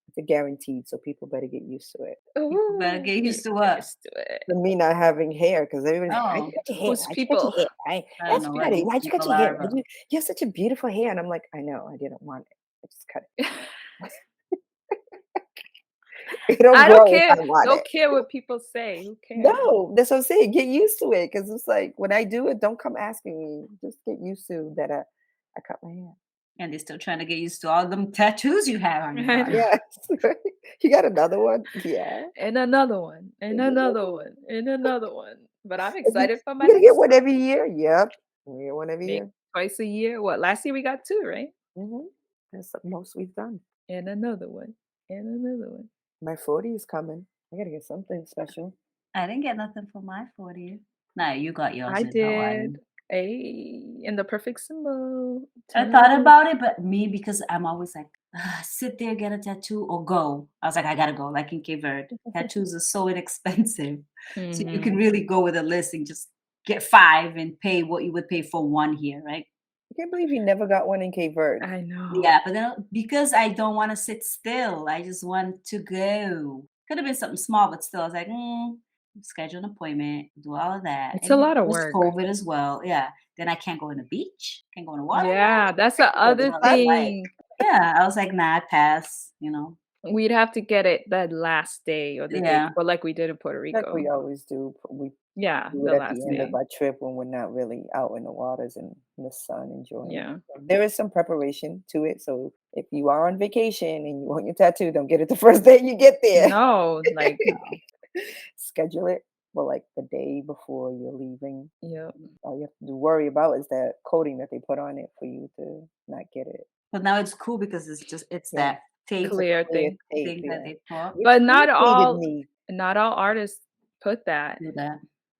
Speaker 2: It's a guaranteed, so people better get used to it.
Speaker 1: People better
Speaker 3: Ooh,
Speaker 1: get
Speaker 3: get
Speaker 1: used to what?
Speaker 3: used to it.
Speaker 2: For me not having hair, because everybody's like, "Why'd you
Speaker 1: Oh,
Speaker 2: cut your hair?
Speaker 3: Who's
Speaker 2: Why'd you cut your
Speaker 3: people?
Speaker 2: hair? Right?
Speaker 1: I don't
Speaker 2: That's
Speaker 1: know what
Speaker 2: pretty.
Speaker 1: these
Speaker 2: Why'd you cut
Speaker 1: people
Speaker 2: your
Speaker 1: are
Speaker 2: hair?
Speaker 1: about.
Speaker 2: You have such a beautiful hair." And I'm like, I know, I didn't want it. I just cut it. It don't
Speaker 3: I don't
Speaker 2: grow if
Speaker 3: care.
Speaker 2: I want
Speaker 3: Don't
Speaker 2: it.
Speaker 3: care what people say. Who cares?
Speaker 2: No, that's what I'm saying. Get used to it, because it's like when I do it, don't come asking me. Just get used to that. I cut my hair.
Speaker 1: And they're still trying to get used to all them tattoos you have on your
Speaker 3: I
Speaker 1: body.
Speaker 3: know.
Speaker 2: Yes, you got another one. Yeah,
Speaker 3: And another one. And
Speaker 2: there's another
Speaker 3: another
Speaker 2: one.
Speaker 3: one. And another one. But I'm
Speaker 2: And
Speaker 3: excited for my
Speaker 2: you gotta get
Speaker 3: next
Speaker 2: one
Speaker 3: one.
Speaker 2: every year. Yep, we get one every
Speaker 3: Make
Speaker 2: year.
Speaker 3: twice a year. What? Last year we got 2, right?
Speaker 2: That's the most we've done.
Speaker 3: And another one. And another one.
Speaker 2: My 40 is coming. I gotta get something special.
Speaker 1: I didn't get nothing for my 40th. Nah, you got yours
Speaker 3: I
Speaker 1: in Hawaii.
Speaker 3: did. In the perfect symbol.
Speaker 1: I
Speaker 3: Turn
Speaker 1: thought
Speaker 3: it.
Speaker 1: about it, but me, because I'm always like, sit there, get a tattoo, or go. I was like, I gotta go, like in Cape Verde. Tattoos are so inexpensive. So you can
Speaker 3: Mhm.
Speaker 1: really go with a list and just get 5 and pay what you would pay for one here, right?
Speaker 2: I can't believe you never got one in Cape Verde.
Speaker 3: I know.
Speaker 1: Yeah, but then because I don't want to sit still, I just want to go. Could have been something small, but still, I was like, schedule an appointment, do all of that.
Speaker 3: It's
Speaker 1: And
Speaker 3: a
Speaker 1: then
Speaker 3: lot of
Speaker 1: there's
Speaker 3: work.
Speaker 1: COVID as well. Yeah. Then I can't go in the beach, can't go in the water.
Speaker 3: Yeah, that's the
Speaker 2: Yeah, the
Speaker 3: other
Speaker 1: I was like,
Speaker 2: sunlight.
Speaker 3: thing.
Speaker 1: yeah, I was like, nah, I pass,
Speaker 3: We'd have to get it that last day or the day
Speaker 1: Yeah.
Speaker 3: before, like we did in Puerto
Speaker 2: Like we
Speaker 3: Rico.
Speaker 2: always do. We
Speaker 3: Yeah,
Speaker 2: do it
Speaker 3: the
Speaker 2: at the
Speaker 3: last
Speaker 2: end of
Speaker 3: day.
Speaker 2: our trip when we're not really out in the waters and in the sun enjoying it.
Speaker 3: Yeah.
Speaker 2: So there is some preparation to it. So if you are on vacation and you want your tattoo, don't get it the first day you get there.
Speaker 3: No, like,
Speaker 2: Schedule it for like the day before you're leaving.
Speaker 3: yeah.
Speaker 2: All you have to worry about is that coating that they put on it for you to not get it.
Speaker 1: But now it's cool because it's
Speaker 2: Yeah.
Speaker 1: that tape
Speaker 3: Clear
Speaker 2: Clear
Speaker 3: thing.
Speaker 2: tape,
Speaker 1: thing that
Speaker 2: yeah.
Speaker 1: they put.
Speaker 2: Which
Speaker 3: But
Speaker 2: irritated me.
Speaker 3: not all artists put that.
Speaker 1: Do that.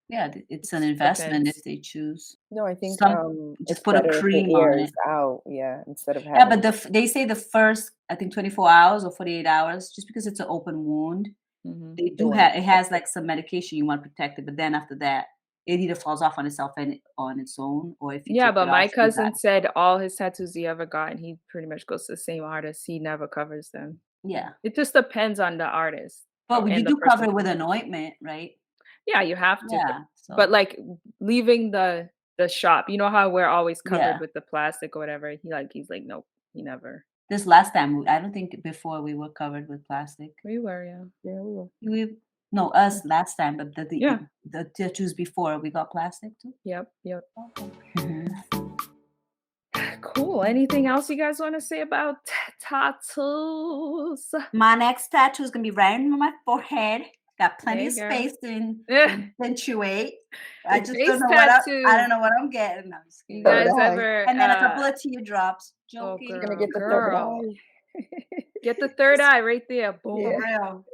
Speaker 1: Yeah, it's an
Speaker 3: Just
Speaker 1: investment
Speaker 3: depends.
Speaker 1: if they choose.
Speaker 2: No, I think
Speaker 1: Some just
Speaker 2: it's
Speaker 1: put a
Speaker 2: better if it
Speaker 1: cream on
Speaker 2: airs
Speaker 1: it.
Speaker 2: out, yeah, instead of
Speaker 1: Yeah,
Speaker 2: having
Speaker 1: but they say the first, I think 24 hours or 48 hours, just because it's an open wound,
Speaker 3: Mhm.
Speaker 1: they
Speaker 2: they
Speaker 1: do
Speaker 2: wanna
Speaker 1: have it
Speaker 2: protect
Speaker 1: has
Speaker 2: it.
Speaker 1: like some medication you want to protect it, but then after that, it either falls off on itself and on its own, or if you
Speaker 3: Yeah,
Speaker 1: take
Speaker 3: but
Speaker 1: it
Speaker 3: my
Speaker 1: off, you got
Speaker 3: cousin said all his tattoos he ever got, and he pretty much goes to the same artist. He never covers them.
Speaker 1: yeah.
Speaker 3: It just depends on the artist
Speaker 1: But you
Speaker 3: and the
Speaker 1: do cover
Speaker 3: person.
Speaker 1: it with an ointment, right?
Speaker 3: Yeah, you have to.
Speaker 1: Yeah.
Speaker 3: But
Speaker 1: So
Speaker 3: like leaving the shop, you know how we're always covered
Speaker 1: yeah.
Speaker 3: with the plastic or whatever. He's like, nope, he never.
Speaker 1: This last time, I don't think before we were covered with plastic.
Speaker 3: We were, yeah.
Speaker 2: Yeah, we will.
Speaker 1: No, us last time, but
Speaker 3: Yeah.
Speaker 1: the tattoos before we got plastic too.
Speaker 3: Yep.
Speaker 1: Mhm.
Speaker 3: Cool. Anything else you guys want to say about tattoos?
Speaker 1: My next tattoo is gonna be right on my forehead. Got plenty
Speaker 3: Hey,
Speaker 1: of
Speaker 3: girl.
Speaker 1: space to
Speaker 3: Yeah.
Speaker 1: accentuate. I just
Speaker 3: Face
Speaker 1: don't know what I
Speaker 3: tattoos.
Speaker 1: don't know what I'm getting. I'm just
Speaker 3: You
Speaker 1: kidding.
Speaker 2: Third
Speaker 3: guys
Speaker 2: eye.
Speaker 3: ever
Speaker 1: And then a couple of teardrops.
Speaker 3: oh
Speaker 1: Joking.
Speaker 2: Gonna
Speaker 3: girl,
Speaker 2: get the third
Speaker 3: girl.
Speaker 2: eye.
Speaker 3: Get the third eye right there.
Speaker 1: For
Speaker 3: Boom.
Speaker 2: Yeah.
Speaker 1: real.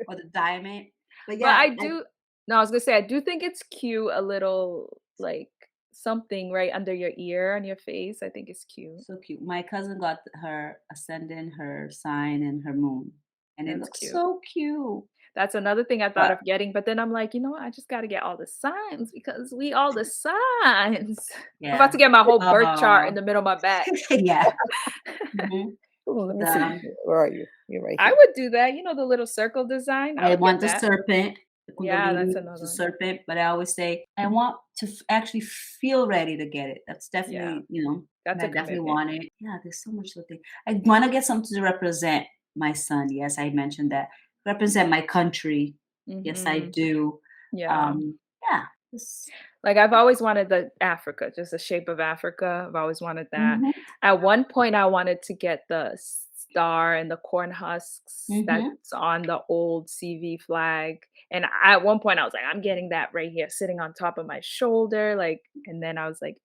Speaker 1: Or the diamond. But
Speaker 3: But
Speaker 1: yeah,
Speaker 3: I was gonna say I do think it's cute, a little like something right under your ear on your face. I think it's cute.
Speaker 1: so cute. My cousin got her ascendant, her sign, and her moon. And it
Speaker 3: That's
Speaker 1: looks
Speaker 3: cute.
Speaker 1: so cute.
Speaker 3: That's another thing I thought
Speaker 1: But
Speaker 3: of getting, but then I'm like, you know what? I just got to get all the signs because we all the signs. I'm about to
Speaker 1: yeah.
Speaker 3: get my whole birth chart in the middle of my back.
Speaker 1: Yeah. Mhm.
Speaker 2: Oh, let me
Speaker 1: Um,
Speaker 2: see. Where are you? You're right
Speaker 3: I
Speaker 2: here.
Speaker 3: would do that. You know, the little circle design. I
Speaker 1: I
Speaker 3: would
Speaker 1: want
Speaker 3: get
Speaker 1: the
Speaker 3: that.
Speaker 1: serpent, the
Speaker 3: Yeah, that's
Speaker 1: Kundalini,
Speaker 3: another
Speaker 1: the
Speaker 3: one.
Speaker 1: serpent, but I always say I want to actually feel ready to get it. That's
Speaker 3: Yeah,
Speaker 1: definitely,
Speaker 3: that's
Speaker 1: I
Speaker 3: a
Speaker 1: definitely
Speaker 3: commitment.
Speaker 1: want it. Yeah, there's so much to think. I want to get something to represent my son. Yes, I mentioned that. Represent my country. Yes, I
Speaker 3: Hmm.
Speaker 1: do.
Speaker 3: Yeah.
Speaker 1: Yeah. this-
Speaker 3: Like I've always wanted the Africa, just the shape of Africa. I've always wanted that.
Speaker 1: Mhm,
Speaker 3: At one point, I wanted to get the star and the corn husks
Speaker 1: mhm.
Speaker 3: that's on the old CV flag. And at one point, I was like, I'm getting that right here, sitting on top of my shoulder. Like, and then I was like,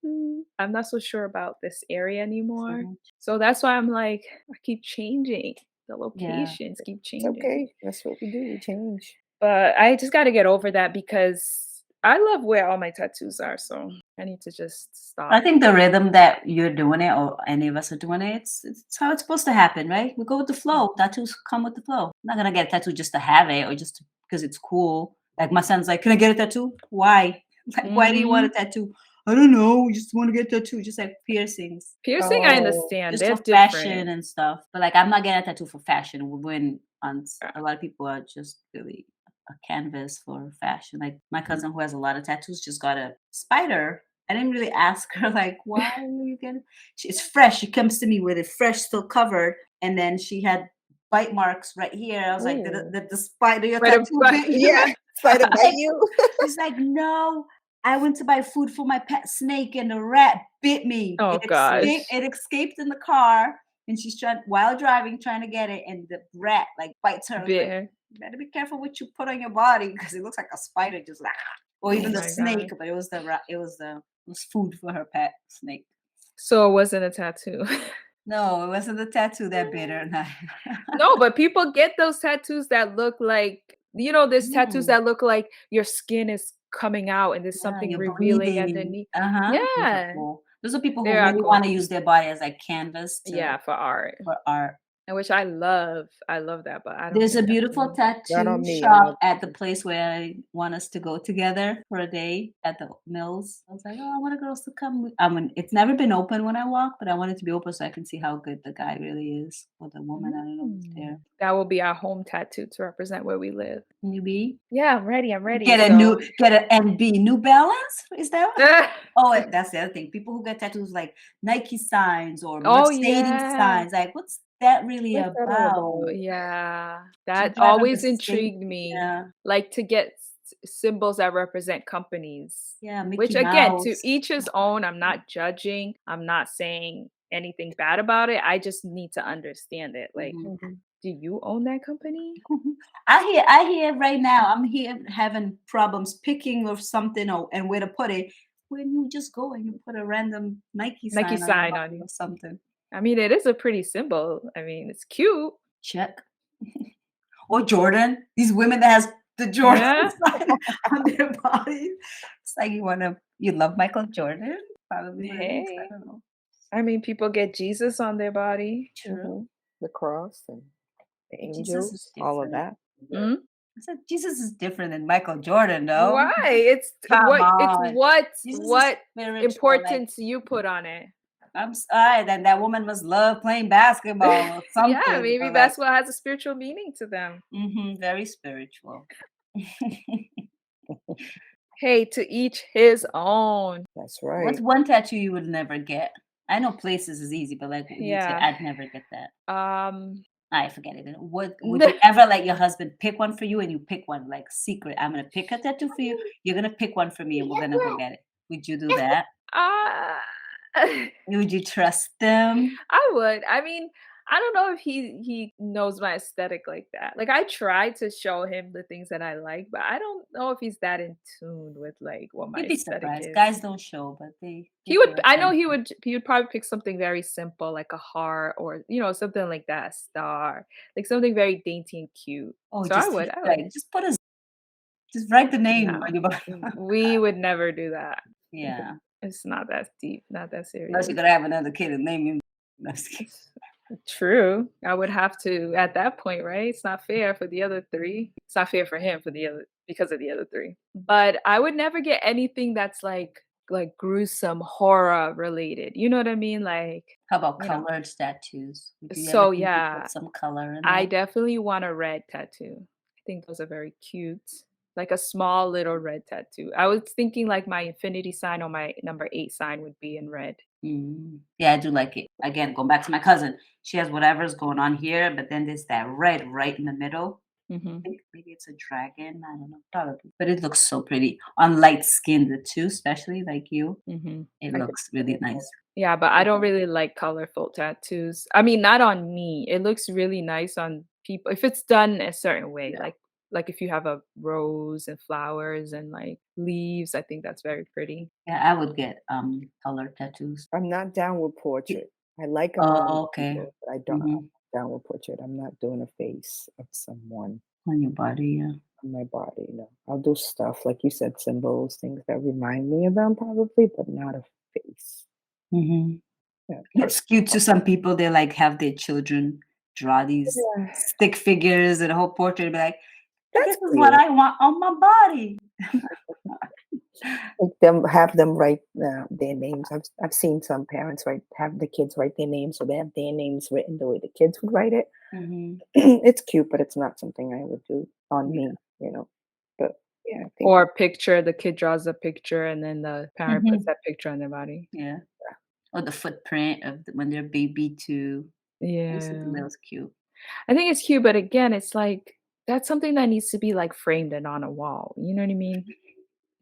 Speaker 3: I'm not so sure about this area
Speaker 1: So
Speaker 3: anymore.
Speaker 1: much.
Speaker 3: So that's why I'm like, I keep changing. The
Speaker 1: Yeah.
Speaker 3: locations keep
Speaker 2: It's
Speaker 3: changing.
Speaker 2: okay. That's what we do. We change.
Speaker 3: But I just got to get over that because I love where all my tattoos are, so I need to just
Speaker 1: I
Speaker 3: stop.
Speaker 1: think the rhythm that you're doing it, or any of us are doing it, it's how it's supposed to happen, right? We go with the flow. Tattoos come with the flow. I'm not gonna get a tattoo just to have it or just because it's cool. Like my son's like, "Can I get a tattoo? Why? Like, why do you want a
Speaker 3: Mhm.
Speaker 1: tattoo? I don't know. You just want to get a tattoo, just like piercings,
Speaker 3: Piercing, I
Speaker 2: Oh,
Speaker 3: understand.
Speaker 1: just
Speaker 3: They're
Speaker 1: for fashion
Speaker 3: different.
Speaker 1: and stuff. But like, I'm not getting a tattoo for fashion. When
Speaker 3: Uh,
Speaker 1: a lot of people are just really a canvas for fashion. Like my cousin who has a lot of tattoos just got a spider. I didn't really ask her like why are you getting. It's fresh. She comes to me with it fresh, still covered, and then she had bite marks right here. I was like,
Speaker 3: Ooh.
Speaker 1: the spider your
Speaker 3: But
Speaker 1: tattoo bit you?
Speaker 2: yeah. Spider bite
Speaker 1: Like,
Speaker 2: you.
Speaker 1: she's like, no. I went to buy food for my pet snake and the rat bit me.
Speaker 3: Oh gosh.
Speaker 1: It escaped in the car and she's trying while driving, trying to get it, and the rat like bites her. I was
Speaker 3: Bit
Speaker 1: like,
Speaker 3: her.
Speaker 1: you better be careful what you put on your body because it looks like a spider just like or
Speaker 3: Oh
Speaker 1: even the
Speaker 3: my god.
Speaker 1: snake, but it was the rat, it was food for her pet snake.
Speaker 3: So it wasn't a tattoo.
Speaker 1: No, it wasn't the tattoo that bit her. No.
Speaker 3: No, but people get those tattoos that look like, there's tattoos
Speaker 1: Yeah.
Speaker 3: that look like your skin is coming out and there's
Speaker 1: Yeah,
Speaker 3: something
Speaker 1: you're
Speaker 3: revealing
Speaker 1: breathing.
Speaker 3: underneath.
Speaker 1: Uh-huh. Those are
Speaker 3: Yeah,
Speaker 1: cool. Those are people
Speaker 3: they
Speaker 1: who
Speaker 3: are
Speaker 1: really
Speaker 3: cool.
Speaker 1: want to use their body as like canvas
Speaker 3: Yeah, for art.
Speaker 1: for art.
Speaker 3: And which I love. I love that, but I don't
Speaker 1: There's a
Speaker 3: think that's
Speaker 1: beautiful
Speaker 3: me.
Speaker 2: Not
Speaker 1: tattoo
Speaker 2: on me. I'm
Speaker 1: shop
Speaker 2: not.
Speaker 1: at the place where I want us to go together for a day at the mills. I was like, oh, I want the girls to come. I mean, it's never been open when I walk, but I want it to be open so I can see how good the guy really is or the woman. I don't know who's there.
Speaker 3: That will be our home tattoo to represent where we live.
Speaker 1: Can you be?
Speaker 3: Yeah, I'm ready. I'm ready.
Speaker 1: Get a
Speaker 3: So
Speaker 1: NB, New Balance? Is that? Oh, that's the other thing. People who get tattoos like Nike signs or
Speaker 3: oh
Speaker 1: Mercedes
Speaker 3: yeah.
Speaker 1: signs, like what's that really
Speaker 2: What's that all
Speaker 1: about?
Speaker 2: about?
Speaker 3: Yeah.
Speaker 1: To
Speaker 3: That
Speaker 1: drive a
Speaker 3: always
Speaker 1: Mercedes,
Speaker 3: intrigued me.
Speaker 1: yeah,
Speaker 3: Like to get symbols that represent companies.
Speaker 1: yeah,
Speaker 3: Which
Speaker 1: Mickey
Speaker 3: again, to
Speaker 1: Mouse.
Speaker 3: each his own. I'm not judging. I'm not saying anything bad about it. I just need to understand it. Like,
Speaker 1: Mhm.
Speaker 2: Mhm.
Speaker 3: do you own that company?
Speaker 1: I hear right now, I'm here having problems picking or something or and where to put it. When you just go and you put a random Nike
Speaker 3: Nike
Speaker 1: sign on your
Speaker 3: sign on
Speaker 1: body
Speaker 3: you.
Speaker 1: or something.
Speaker 3: I mean, it is a pretty symbol. I mean, it's cute.
Speaker 1: Check. Or Jordan. These women that has the Jordan
Speaker 3: Yeah.
Speaker 1: sign on their bodies. It's like you love Michael Jordan? Probably what it is. I
Speaker 3: Hey.
Speaker 1: don't know.
Speaker 3: I mean, people get Jesus on their body.
Speaker 1: True.
Speaker 2: Mhm. The cross and the
Speaker 1: But Jesus is
Speaker 2: angels, all of
Speaker 1: different.
Speaker 2: that.
Speaker 3: Mm?
Speaker 1: I said Jesus is different than Michael Jordan, though.
Speaker 3: Why? It's
Speaker 1: Come
Speaker 3: what it's
Speaker 1: on.
Speaker 3: what
Speaker 1: Jesus is
Speaker 3: what
Speaker 1: spiritual. Like
Speaker 3: importance you put on it.
Speaker 1: I'm sorry, then that woman must love playing basketball or
Speaker 3: Yeah,
Speaker 1: something.
Speaker 3: maybe
Speaker 1: Or like,
Speaker 3: basketball has a spiritual meaning to them.
Speaker 1: very spiritual.
Speaker 3: Hey, to each his own.
Speaker 2: That's
Speaker 1: What's
Speaker 2: right.
Speaker 1: one tattoo you would never get? I know places is easy, but like you'd say,
Speaker 3: Yeah.
Speaker 1: I'd never get that.
Speaker 3: Um
Speaker 1: I forget it. Would you ever let your husband pick one for you and you pick one like secret? I'm gonna pick a tattoo for you. You're gonna pick one for me and we're gonna go get it. Would you do that?
Speaker 3: uh
Speaker 1: Would you trust them?
Speaker 3: I would. I mean, I don't know if he knows my aesthetic like that. Like I try to show him the things that I like, but I don't know if he's that in tune with like what my
Speaker 1: You'd be
Speaker 3: aesthetic
Speaker 1: surprised.
Speaker 3: is.
Speaker 1: Guys don't show, but they
Speaker 3: He would
Speaker 1: pay
Speaker 3: I know
Speaker 1: attention.
Speaker 3: he would probably pick something very simple like a heart or something like that, a star. Like something very dainty and cute.
Speaker 1: Oh,
Speaker 3: So
Speaker 1: just
Speaker 3: I would.
Speaker 1: like just put a just write the name
Speaker 3: No.
Speaker 1: on your body.
Speaker 3: We would never do that.
Speaker 1: Yeah.
Speaker 3: It's not that deep, not that
Speaker 1: Unless
Speaker 3: serious.
Speaker 1: you're gonna have another kid and name him. No, just kidding.
Speaker 3: True. I would have to at that point, right? It's not fair for the other three. It's not fair for him for the other because of the other three. But I would never get anything that's like gruesome horror related. You know what I mean? Like,
Speaker 1: How about
Speaker 3: you know.
Speaker 1: colored tattoos? Would you ever
Speaker 3: So
Speaker 1: think you
Speaker 3: yeah,
Speaker 1: put some color in
Speaker 3: I
Speaker 1: that?
Speaker 3: definitely want a red tattoo. I think those are very cute. Like a small little red tattoo. I was thinking like my infinity sign or my number 8 sign would be in red.
Speaker 1: Yeah, I do like it. Again, going back to my cousin, she has whatever's going on here, but then there's that red right in the middle. I
Speaker 3: Mhm.
Speaker 1: think maybe it's a dragon. I don't know, probably. But it looks so pretty on light skinned too, especially like you.
Speaker 3: Mhm.
Speaker 1: It
Speaker 3: I could
Speaker 1: looks really nice.
Speaker 3: Yeah, but I don't really like colorful tattoos. I mean, not on me. It looks really nice on people if it's done a certain way.
Speaker 1: Yeah.
Speaker 3: Like if you have a rose and flowers and like leaves, I think that's very pretty.
Speaker 1: Yeah, I would get color tattoos.
Speaker 2: I'm not down with
Speaker 1: Y-
Speaker 2: portrait. I like them on other
Speaker 1: Oh, okay.
Speaker 2: people, but I'm
Speaker 1: Hmm.
Speaker 2: not down with portrait. I'm not doing a face of someone.
Speaker 1: On your body, yeah.
Speaker 2: on my body. No, I'll do stuff like you said, symbols, things that remind me of them, probably, but not a face.
Speaker 1: Hmm.
Speaker 2: Yeah,
Speaker 1: It's cute to some people. They like have their children draw these
Speaker 2: yeah,
Speaker 1: stick figures and a whole portrait and be like,
Speaker 2: that's
Speaker 1: this is what
Speaker 2: cute.
Speaker 1: I want on my body.
Speaker 2: Like them have them write their names. I've seen some parents have the kids write their names, so they have their names written the way the kids would write it.
Speaker 1: Hmm.
Speaker 2: It's cute, but it's not something I would do on
Speaker 1: Yeah.
Speaker 2: me, you know. But yeah, I think
Speaker 3: Or a picture, the kid draws a picture and then the parent puts
Speaker 1: Hmm.
Speaker 3: that picture on their body.
Speaker 1: Yeah. Or the footprint of when they're baby too. I used to think
Speaker 3: Yeah.
Speaker 1: that was cute.
Speaker 3: I think it's cute, but again, it's like that's something that needs to be like framed and on a wall. You know what I mean?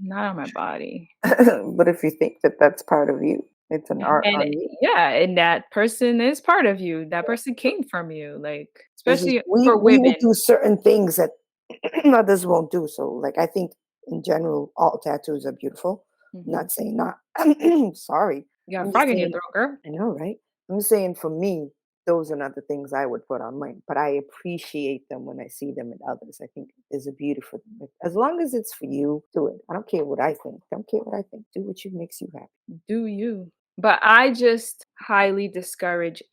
Speaker 3: Not on my body.
Speaker 2: but if you think that that's part of you, it's an art
Speaker 3: And
Speaker 2: on you.
Speaker 3: yeah, and that person is part of you. That person came from you, like
Speaker 2: It's just
Speaker 3: especially for
Speaker 2: we will
Speaker 3: women.
Speaker 2: do certain things that others won't do. So, like, I think in general, all tattoos are beautiful.
Speaker 3: Mhm.
Speaker 2: Not saying not. Sorry,
Speaker 3: You got a
Speaker 2: I'm just
Speaker 3: frog in your
Speaker 2: saying.
Speaker 3: throat, girl.
Speaker 2: I know, right? I'm just saying for me, those are not the things I would put on mine, but I appreciate them when I see them in others. I think there's a beautiful, as long as it's for you, do it. I don't care what I think. Don't care what I think. Do what you makes you happy.
Speaker 3: Do you? But I just highly discourage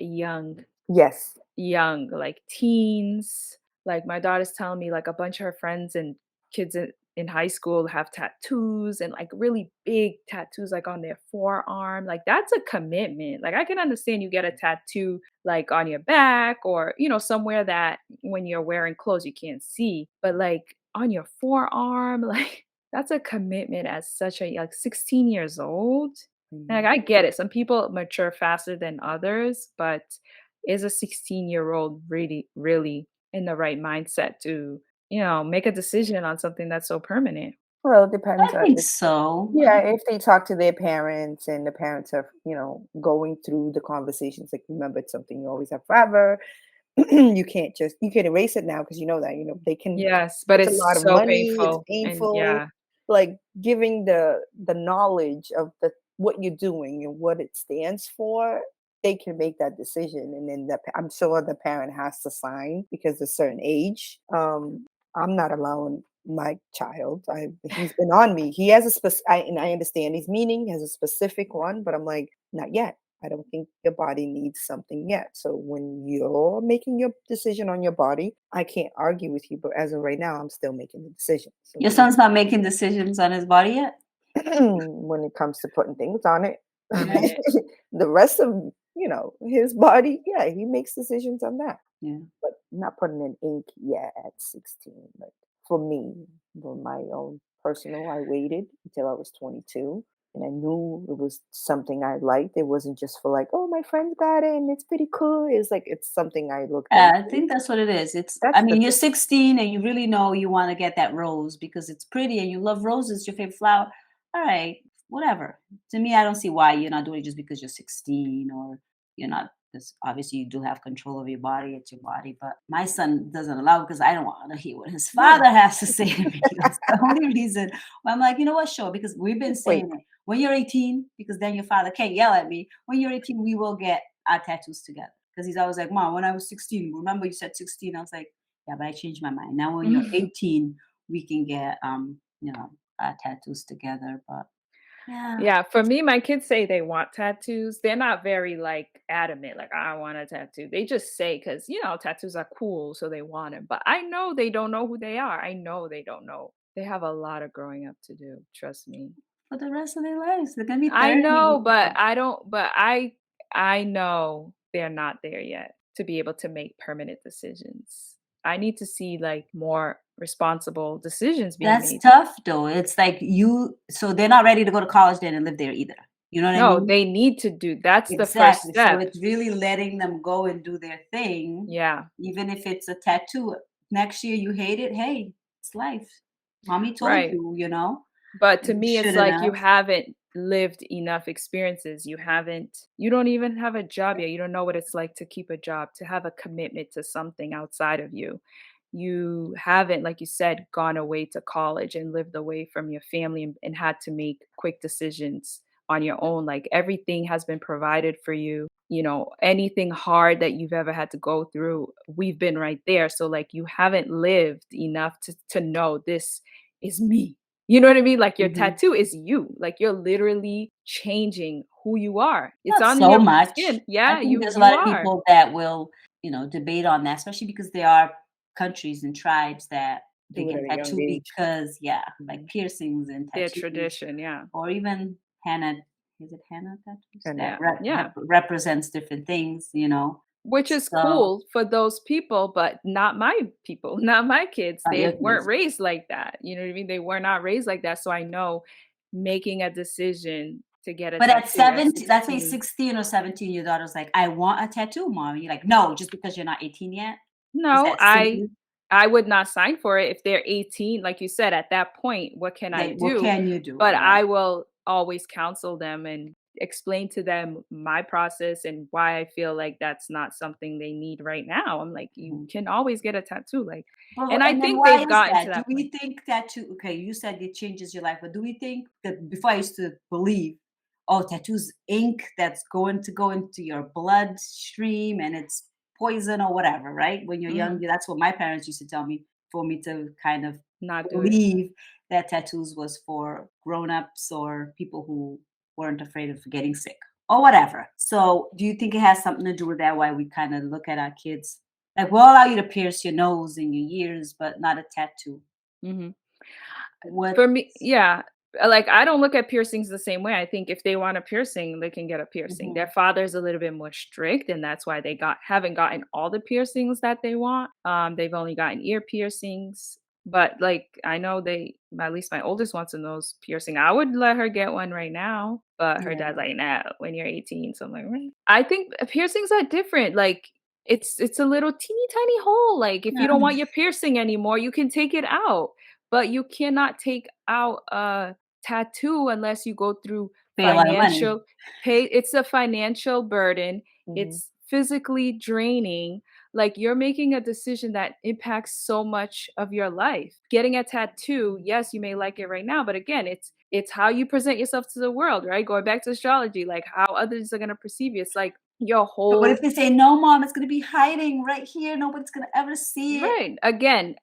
Speaker 2: Yes.
Speaker 3: like teens. Like my daughter's telling me like a bunch of her friends and kids in high school have tattoos and like really big tattoos like on their forearm. Like that's a commitment. Like I can understand you get a tattoo like on your back or somewhere that when you're wearing clothes you can't see, but like on your forearm, like that's a commitment as such a like 16 years old. Like
Speaker 2: Mhm.
Speaker 3: I get it. Some people mature faster than others, but is a 16-year-old really in the right mindset to, make a decision on something that's so permanent?
Speaker 2: Well, it depends
Speaker 1: I
Speaker 2: on
Speaker 1: think so.
Speaker 2: yeah, if they talk to their parents and the parents are, going through the conversations, like remember it's something you always have forever. You can't erase it now because you know that, they can
Speaker 3: Yes, but
Speaker 2: it's a
Speaker 3: it's
Speaker 2: lot of
Speaker 3: so
Speaker 2: money, it's
Speaker 3: painful. And
Speaker 2: painful.
Speaker 3: yeah.
Speaker 2: Like giving the knowledge of the what you're doing and what it stands for, they can make that decision. And then I'm sure the parent has to sign because a certain age. I'm not allowing my child. He's been on me. He has a and I understand his meaning, has a specific one, but I'm like, not yet. I don't think your body needs something yet. So when you're making your decision on your body, I can't argue with you. But as of right now, I'm still making the decision. So
Speaker 1: Your son's not making decisions on his body yet?
Speaker 2: when it comes to putting things on it,
Speaker 3: On it.
Speaker 2: the rest of his body, yeah, he makes decisions on that.
Speaker 1: Yeah.
Speaker 2: But not putting in ink yet at 16. Like for me, for my own personal, I waited until I was 22 and I knew it was something I liked. It wasn't just for like, oh, my friends got it and it's pretty cool. It's like it's something I looked
Speaker 1: I
Speaker 2: into.
Speaker 1: think that's what it is. I
Speaker 2: That's the
Speaker 1: mean, you're
Speaker 2: thing.
Speaker 1: 16 and you really know you want to get that rose because it's pretty and you love roses, your favorite flower. All right, whatever. To me, I don't see why you're not doing it just because you're 16 or you're not. Because obviously you do have control of your body. It's your body. But my son doesn't allow because I don't want to hear what his
Speaker 2: No.
Speaker 1: father has to say to me. That's the only reason why I'm like, you know what, sure, because we've been
Speaker 2: Wait.
Speaker 1: saying it. When you're 18, because then your father can't yell at me. When you're 18, we will get our tattoos together. Because he's always like, Mom, when I was 16, remember you said 16? I was like, yeah, but I changed my mind. Now when you're 18, we can get our tattoos together. But yeah.
Speaker 3: Yeah, for me, my kids say they want tattoos. They're not very like adamant, like I want a tattoo. They just say because tattoos are cool, so they want it. But I know they don't know who they are. I know they don't know. They have a lot of growing up to do. Trust me.
Speaker 1: For the rest of their lives. They're gonna be
Speaker 3: I
Speaker 1: 30.
Speaker 3: know, but I don't. But I know they're not there yet to be able to make permanent decisions. I need to see like more responsible decisions being
Speaker 1: That's
Speaker 3: made.
Speaker 1: tough though. It's like so they're not ready to go to college then and live there either. You know what I
Speaker 3: No,
Speaker 1: mean?
Speaker 3: they need to do. That's the first
Speaker 1: Exactly. So
Speaker 3: step.
Speaker 1: it's really letting them go and do their thing,
Speaker 3: Yeah.
Speaker 1: even if it's a tattoo. Next year you hate it. Hey, it's life. Mommy told
Speaker 3: Right.
Speaker 1: you.
Speaker 3: But to
Speaker 1: You
Speaker 3: me, it's
Speaker 1: shouldn't
Speaker 3: like you
Speaker 1: have.
Speaker 3: haven't lived enough experiences. You don't even have a job yet. You don't know what it's like to keep a job, to have a commitment to something outside of you. You haven't, like you said, gone away to college and lived away from your family and had to make quick decisions on your own. Like everything has been provided for you. anything hard that you've ever had to go through, we've been right there. So like you haven't lived enough to know this is me. You know what I mean? Like your
Speaker 1: Mhm.
Speaker 3: tattoo is you. Like you're literally changing who you are. It's
Speaker 1: Not
Speaker 3: on
Speaker 1: so
Speaker 3: your
Speaker 1: much.
Speaker 3: skin.
Speaker 1: I
Speaker 3: Yeah,
Speaker 1: think
Speaker 3: you
Speaker 1: there's a
Speaker 3: you
Speaker 1: lot of
Speaker 3: are.
Speaker 1: people that will, debate on that, especially because there are countries and tribes that they
Speaker 2: Do it
Speaker 1: get
Speaker 2: at a young
Speaker 1: tattooed
Speaker 2: age.
Speaker 1: because, yeah, like
Speaker 2: Mhm.
Speaker 1: piercings and
Speaker 3: Their
Speaker 1: tattoos,
Speaker 3: tradition, yeah.
Speaker 1: or even henna. Is it henna tattoos
Speaker 2: And
Speaker 1: that
Speaker 3: Yeah. Yeah.
Speaker 1: represents different things?
Speaker 3: Which is
Speaker 1: So,
Speaker 3: cool for those people, but not my people, not my kids.
Speaker 1: not
Speaker 3: They
Speaker 1: your
Speaker 3: weren't
Speaker 1: kids.
Speaker 3: raised like that. You know what I mean? They were not raised like that. So I know making a decision to get a
Speaker 1: But at
Speaker 3: tattoo at
Speaker 1: 17, let's say
Speaker 3: 16.
Speaker 1: 16 or 17, your daughter's like, I want a tattoo, mom. You're like, no, just because you're not 18 yet. Is
Speaker 3: No,
Speaker 1: that
Speaker 3: I
Speaker 1: simply
Speaker 3: I would not sign for it if they're 18. Like you said, at that point, what can I
Speaker 1: like, what
Speaker 3: do?
Speaker 1: can you do?
Speaker 3: But
Speaker 1: Right.
Speaker 3: I will always counsel them and explain to them my process and why I feel like that's not something they need right now. I'm like, you
Speaker 1: Mhm.
Speaker 3: can always get a tattoo. Like,
Speaker 1: But
Speaker 3: and I
Speaker 1: and then
Speaker 3: think
Speaker 1: why
Speaker 3: they've
Speaker 1: is
Speaker 3: gotten to
Speaker 1: that? Do
Speaker 3: that point.
Speaker 1: we think tattoo okay, you said it changes your life, but do we think that before I used to believe, oh, tattoos ink that's going to go into your bloodstream and it's poison or whatever, right? When you're young,
Speaker 3: Mhm.
Speaker 1: that's what my parents used to tell me for me to kind of
Speaker 3: Not do it.
Speaker 1: believe that tattoos was for grown-ups or people who weren't afraid of getting sick or whatever. So, do you think it has something to do with that? Why we kind of look at our kids like we'll allow you to pierce your nose and your ears, but not a tattoo.
Speaker 3: Mhm.
Speaker 1: What?
Speaker 3: For me, yeah. Like I don't look at piercings the same way. I think if they want a piercing, they can get a piercing. Their
Speaker 1: Mhm.
Speaker 3: father's a little bit more strict, and that's why they haven't gotten all the piercings that they want. They've only gotten ear piercings. But like I know at least my oldest wants a nose piercing. I would let her get one right now, but her
Speaker 1: Yeah.
Speaker 3: dad's like, nah, when you're 18. So I'm like, "Really?" I think piercings are different. Like it's a little teeny tiny hole. Like if you
Speaker 1: Yeah.
Speaker 3: don't want your piercing anymore, you can take it out, but you cannot take out a tattoo unless you go through
Speaker 1: Pay a lot of money.
Speaker 3: financial pay. It's a financial burden.
Speaker 2: Mhm.
Speaker 3: It's physically draining. Like you're making a decision that impacts so much of your life. Getting a tattoo, yes, you may like it right now, but again, it's how you present yourself to the world, right? Going back to astrology, like how others are going to perceive you. It's like your
Speaker 1: But what
Speaker 3: whole
Speaker 1: if they say, "No, mom, it's gonna be hiding right here. Nobody's gonna ever see it."
Speaker 3: right. Again,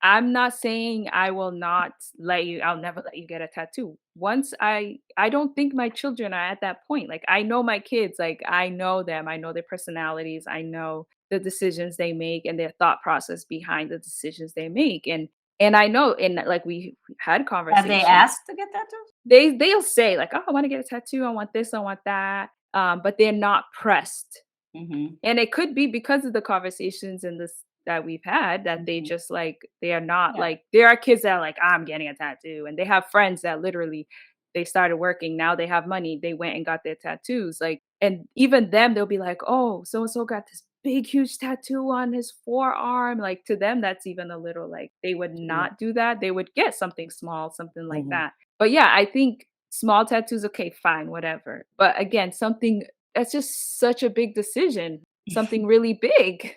Speaker 3: I'm not saying I'll never let you get a tattoo. Once I don't think my children are at that point. Like I know my kids, like I know them, I know their personalities, I know the decisions they make and their thought process behind the decisions they make. And I know, and like we had
Speaker 1: Have they
Speaker 3: conversations.
Speaker 1: asked to get tattoos?
Speaker 3: They'll say like, "Oh, I want to get a tattoo. I want this, I want that." But they're not pressed,
Speaker 1: Mhm.
Speaker 3: and it could be because of the conversations and this that we've had that they
Speaker 1: Mhm.
Speaker 3: just like they are not
Speaker 1: Yeah.
Speaker 3: like there are kids that are like, I'm getting a tattoo. And they have friends that literally they started working, now they have money, they went and got their tattoos. Like, and even them, they'll be like, oh, so and so got this big huge tattoo on his forearm. Like to them, that's even a little like they would
Speaker 2: Too much.
Speaker 3: not do that. They would get something small, something like
Speaker 2: Mhm.
Speaker 3: that. But yeah, I think small tattoos, okay, fine, whatever. But again, something that's just such a big decision, something really big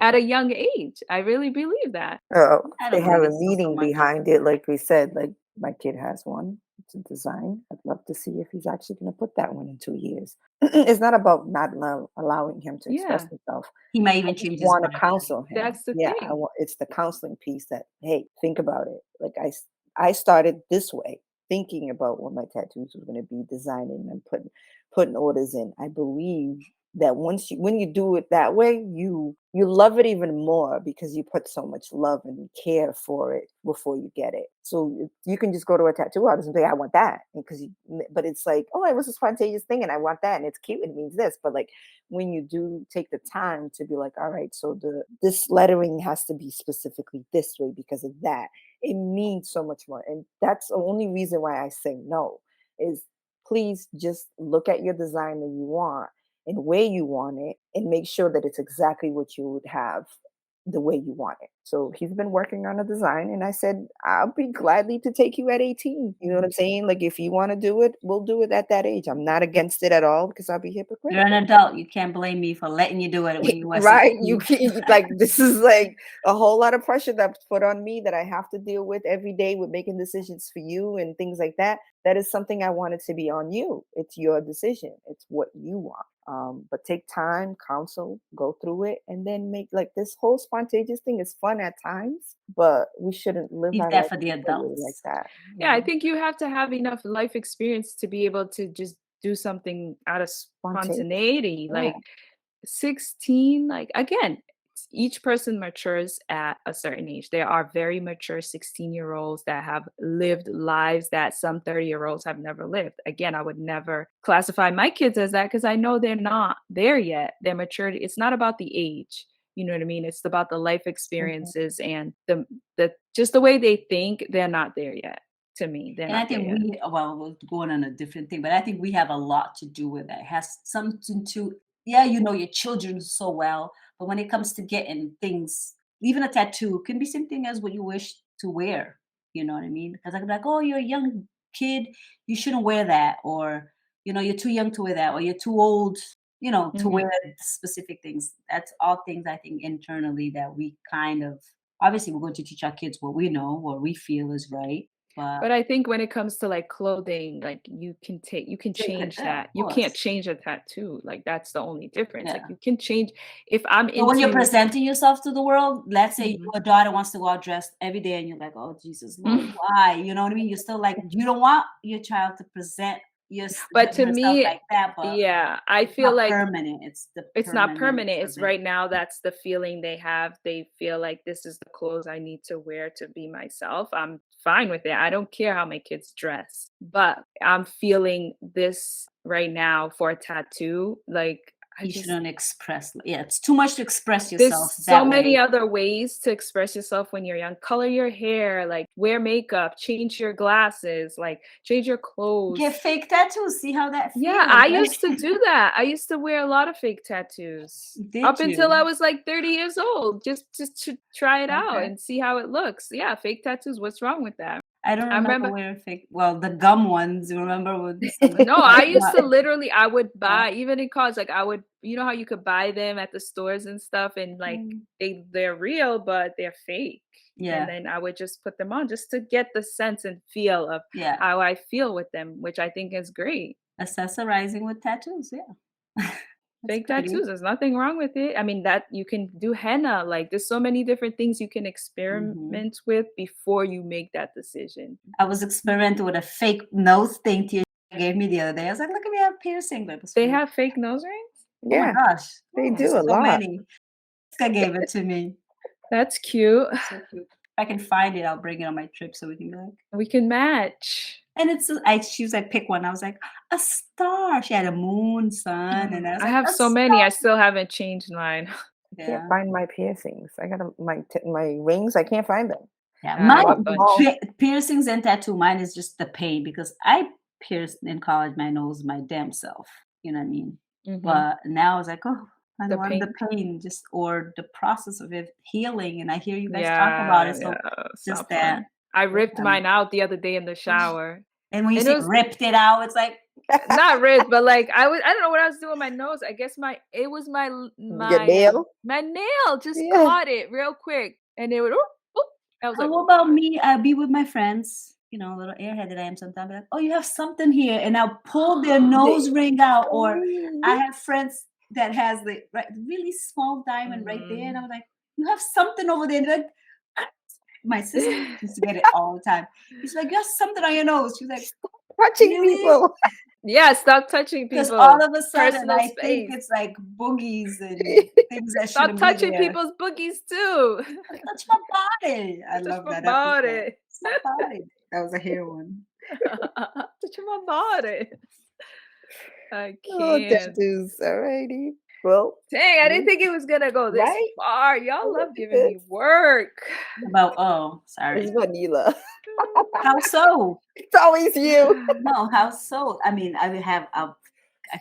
Speaker 3: at a young age. I really believe that.
Speaker 1: I
Speaker 2: They
Speaker 1: don't
Speaker 2: have
Speaker 1: believe
Speaker 2: a
Speaker 1: it's so
Speaker 2: meaning
Speaker 1: much.
Speaker 2: behind it, like we said, like my kid has one. It's a design. I'd love to see if he's actually going to put that one in 2 years. It's not about not allowing him to express
Speaker 3: Yeah,
Speaker 2: himself.
Speaker 1: He might
Speaker 2: I
Speaker 1: even
Speaker 2: just
Speaker 1: change his
Speaker 2: want to
Speaker 1: mind.
Speaker 2: counsel him.
Speaker 3: that's the
Speaker 2: Yeah,
Speaker 3: thing.
Speaker 2: it's the counseling piece that, hey, think about it. Like I started this way, thinking about what my tattoos were going to be, designing and putting orders in. I believe that when you do it that way, you love it even more because you put so much love and care for it before you get it. So you can just go to a tattoo artist and say, I want that. But it's like, oh, it was a spontaneous thing and I want that and it's cute and it means this. But like when you do take the time to be like, all right, so this lettering has to be specifically this way because of that, it means so much more. And that's the only reason why I say no is please just look at your design that you want and where you want it and make sure that it's exactly what you would have the way you want it. So he's been working on a design and I said, I'll be gladly to take you at 18. You know what I'm saying? Like if you want to do it, we'll do it at that age. I'm not against it at all because I'll be
Speaker 1: You're an
Speaker 2: hypocritical.
Speaker 1: adult. You can't blame me for letting you do it when you were
Speaker 2: Right? You
Speaker 1: 16.
Speaker 2: can't like this is like a whole lot of pressure that's put on me that I have to deal with every day with making decisions for you and things like that. that is something I wanted to be on you. It's your decision. It's what you want. But take time, counsel, go through it, and then make like this whole spontaneous thing is fun at times, but we shouldn't live
Speaker 1: Leave
Speaker 2: our
Speaker 1: that
Speaker 2: life
Speaker 1: for the
Speaker 2: completely like
Speaker 1: adults.
Speaker 2: that.
Speaker 3: Yeah, I think you have to have enough life experience to be able to just do something out of
Speaker 2: Spontaneous.
Speaker 3: spontaneity.
Speaker 2: Yeah.
Speaker 3: Like 16, like again, each person matures at a certain age. There are very mature 16-year-olds that have lived lives that some 30-year-olds have never lived. Again, I would never classify my kids as that because I know they're not there yet. Their maturity, it's not about the age. You know what I mean? It's about the life
Speaker 2: Mhm.
Speaker 3: experiences and the just the way they think. They're not there yet. To me, they're
Speaker 1: And I
Speaker 3: not there
Speaker 1: think
Speaker 3: yet.
Speaker 1: well, we're going on a different thing, but I think we have a lot to do with that. It has something to, yeah, you know your children so well, but when it comes to getting things, even a tattoo can be something as what you wish to wear. You know what I mean? Because I could be like, oh, you're a young kid, you shouldn't wear that, or you're too young to wear that, or you're too old, to
Speaker 3: Mhm.
Speaker 1: wear specific things. That's all things I think internally that we kind of obviously we're going to teach our kids what we know, what we feel is right, but
Speaker 3: But I think when it comes to, like, clothing, like, you can
Speaker 1: they could,
Speaker 3: change
Speaker 1: yeah, of
Speaker 3: that. You can't
Speaker 1: course.
Speaker 3: change a tattoo, like, that's the only difference. Like,
Speaker 1: Yeah.
Speaker 3: you can change if I'm
Speaker 1: So when you're
Speaker 3: into
Speaker 1: presenting yourself to the world, let's say
Speaker 3: Mhm.
Speaker 1: your daughter wants to go out dressed every day and you're like, "Oh, Jesus, Lord, why?" You know what I mean? You're still like, you don't want your child to present
Speaker 3: But to
Speaker 1: herself
Speaker 3: me
Speaker 1: like that, but
Speaker 3: yeah, I
Speaker 1: it's
Speaker 3: feel
Speaker 1: not
Speaker 3: like
Speaker 1: permanent. It's the
Speaker 3: it's not
Speaker 1: permanence
Speaker 3: permanent.
Speaker 1: of
Speaker 3: It's
Speaker 1: it.
Speaker 3: right now that's the feeling they have. They feel like this is the clothes I need to wear to be myself. I'm fine with it. I don't care how my kids dress. But I'm feeling this right now for a tattoo. Like I
Speaker 1: You
Speaker 3: just
Speaker 1: shouldn't express. Yeah, it's too much to express
Speaker 3: there's
Speaker 1: yourself
Speaker 3: so
Speaker 1: that
Speaker 3: many
Speaker 1: way.
Speaker 3: other ways to express yourself when you're young. Color your hair, like wear makeup, change your glasses, like change your
Speaker 1: Get
Speaker 3: clothes.
Speaker 1: fake tattoos. See how that
Speaker 3: Yeah,
Speaker 1: feels,
Speaker 3: I
Speaker 1: right?
Speaker 3: used to do that. I used to wear a lot of fake tattoos up
Speaker 1: Did
Speaker 3: until I
Speaker 1: you?
Speaker 3: was like 30 years old, just to try it out
Speaker 1: Okay.
Speaker 3: and see how it looks. Yeah, fake tattoos. What's wrong with that?
Speaker 1: I don't
Speaker 3: I
Speaker 1: remember
Speaker 3: remember
Speaker 1: wearing fake. Well, the gum ones. You remember with some of
Speaker 3: no, I used to
Speaker 1: the
Speaker 3: literally I would
Speaker 1: yeah.
Speaker 3: buy even in college, like I would you know how you could buy them at the stores and stuff and like
Speaker 1: Mm.
Speaker 3: they're real, but they're fake. And
Speaker 1: Yeah,
Speaker 3: then I would just put them on just to get the sense and feel of
Speaker 1: yeah.
Speaker 3: how I feel with them, which I think is great.
Speaker 1: Accessorizing with tattoos, yeah. That's
Speaker 3: Fake
Speaker 1: pretty.
Speaker 3: tattoos, there's nothing wrong with it. I mean, that you can do henna, like there's so many different things you can
Speaker 1: Mhm.
Speaker 3: experiment with before you make that decision.
Speaker 1: I was experimenting with a fake nose thing Tia gave me the other day. I was like, "Look at me, I have a piercing," but it was
Speaker 3: They
Speaker 1: fake.
Speaker 3: have fake nose rings?
Speaker 1: Oh my
Speaker 2: Yeah,
Speaker 1: gosh,
Speaker 2: they
Speaker 1: oh,
Speaker 2: do a
Speaker 1: so
Speaker 2: lot.
Speaker 1: many. Jessica gave it to me.
Speaker 3: That's cute.
Speaker 1: So cute. If I can find it, I'll bring it on my trip so we can be like
Speaker 3: We can match.
Speaker 1: and she was like, "Pick one." I was like, "A star." She had a moon, sun, and I was
Speaker 3: I
Speaker 1: like,
Speaker 3: have
Speaker 1: "A
Speaker 3: so
Speaker 1: star."
Speaker 3: many, I still haven't changed mine.
Speaker 2: I can't
Speaker 1: Yeah.
Speaker 2: find my piercings. I got my rings. I can't find them.
Speaker 1: Yeah,
Speaker 3: I have a
Speaker 1: mine
Speaker 3: bunch.
Speaker 2: Small.
Speaker 1: piercings and tattoo, mine is just the pain because I pierced in college my nose my damn self, you know what I mean?
Speaker 3: Mhm.
Speaker 1: But now I was like, "Oh, I
Speaker 3: The
Speaker 1: don't want the
Speaker 3: pink.
Speaker 1: pain just or the process of it healing," and I hear you guys talk about
Speaker 3: Yeah,
Speaker 1: it,
Speaker 3: yeah,
Speaker 1: so
Speaker 3: it's
Speaker 1: just
Speaker 3: not
Speaker 1: that,
Speaker 3: fun. I ripped
Speaker 1: yeah.
Speaker 3: mine out the other day in the shower.
Speaker 1: And when you
Speaker 3: And it
Speaker 1: say
Speaker 3: was
Speaker 1: ripped it out, it's like
Speaker 3: not ripped, but like I don't know what I was doing with my nose. I guess it was
Speaker 2: Your nail?
Speaker 3: my nail just
Speaker 2: Yeah.
Speaker 3: caught it real quick and it would oop, oop. I was like,
Speaker 1: what
Speaker 3: "Oh
Speaker 1: about
Speaker 3: god."
Speaker 1: me? I'll be with my friends, a little airhead that I am sometimes, like, "Oh, you have something here," and I'll pull their
Speaker 2: They
Speaker 1: nose ring out, or I
Speaker 2: oh,
Speaker 1: have friends that has the really small diamond right there, and
Speaker 3: Mhm.
Speaker 1: I'm like, "You have something over there." And they're like, "Ah." My sister used to get it all the time. She's like, "You have something on your nose." She's like,
Speaker 2: stop touching
Speaker 1: "Really?"
Speaker 2: people.
Speaker 3: Yeah, stop touching
Speaker 1: Because all
Speaker 3: people.
Speaker 1: of a sudden,
Speaker 3: Personal
Speaker 1: I think
Speaker 3: space.
Speaker 1: it's like boogies and things that
Speaker 3: Stop
Speaker 1: shouldn't be
Speaker 3: touching
Speaker 1: there.
Speaker 3: people's boogies too.
Speaker 1: Touch my body. I
Speaker 3: Touch
Speaker 1: love
Speaker 3: my
Speaker 1: that episode.
Speaker 3: body.
Speaker 1: It's my body. That was a hair one.
Speaker 3: Touch my body. I
Speaker 2: Oh,
Speaker 3: can't.
Speaker 2: tattoos. Alrighty. Well,
Speaker 3: Dang, I didn't
Speaker 2: you
Speaker 3: think it was gonna go this
Speaker 2: right?
Speaker 3: far.
Speaker 2: Oh,
Speaker 3: Y'all
Speaker 2: look
Speaker 3: love
Speaker 2: at
Speaker 3: giving
Speaker 2: this.
Speaker 3: me work.
Speaker 1: About oh,
Speaker 2: It's
Speaker 1: sorry.
Speaker 2: vanilla.
Speaker 1: How so?
Speaker 2: It's always you.
Speaker 1: No, how so? I mean, I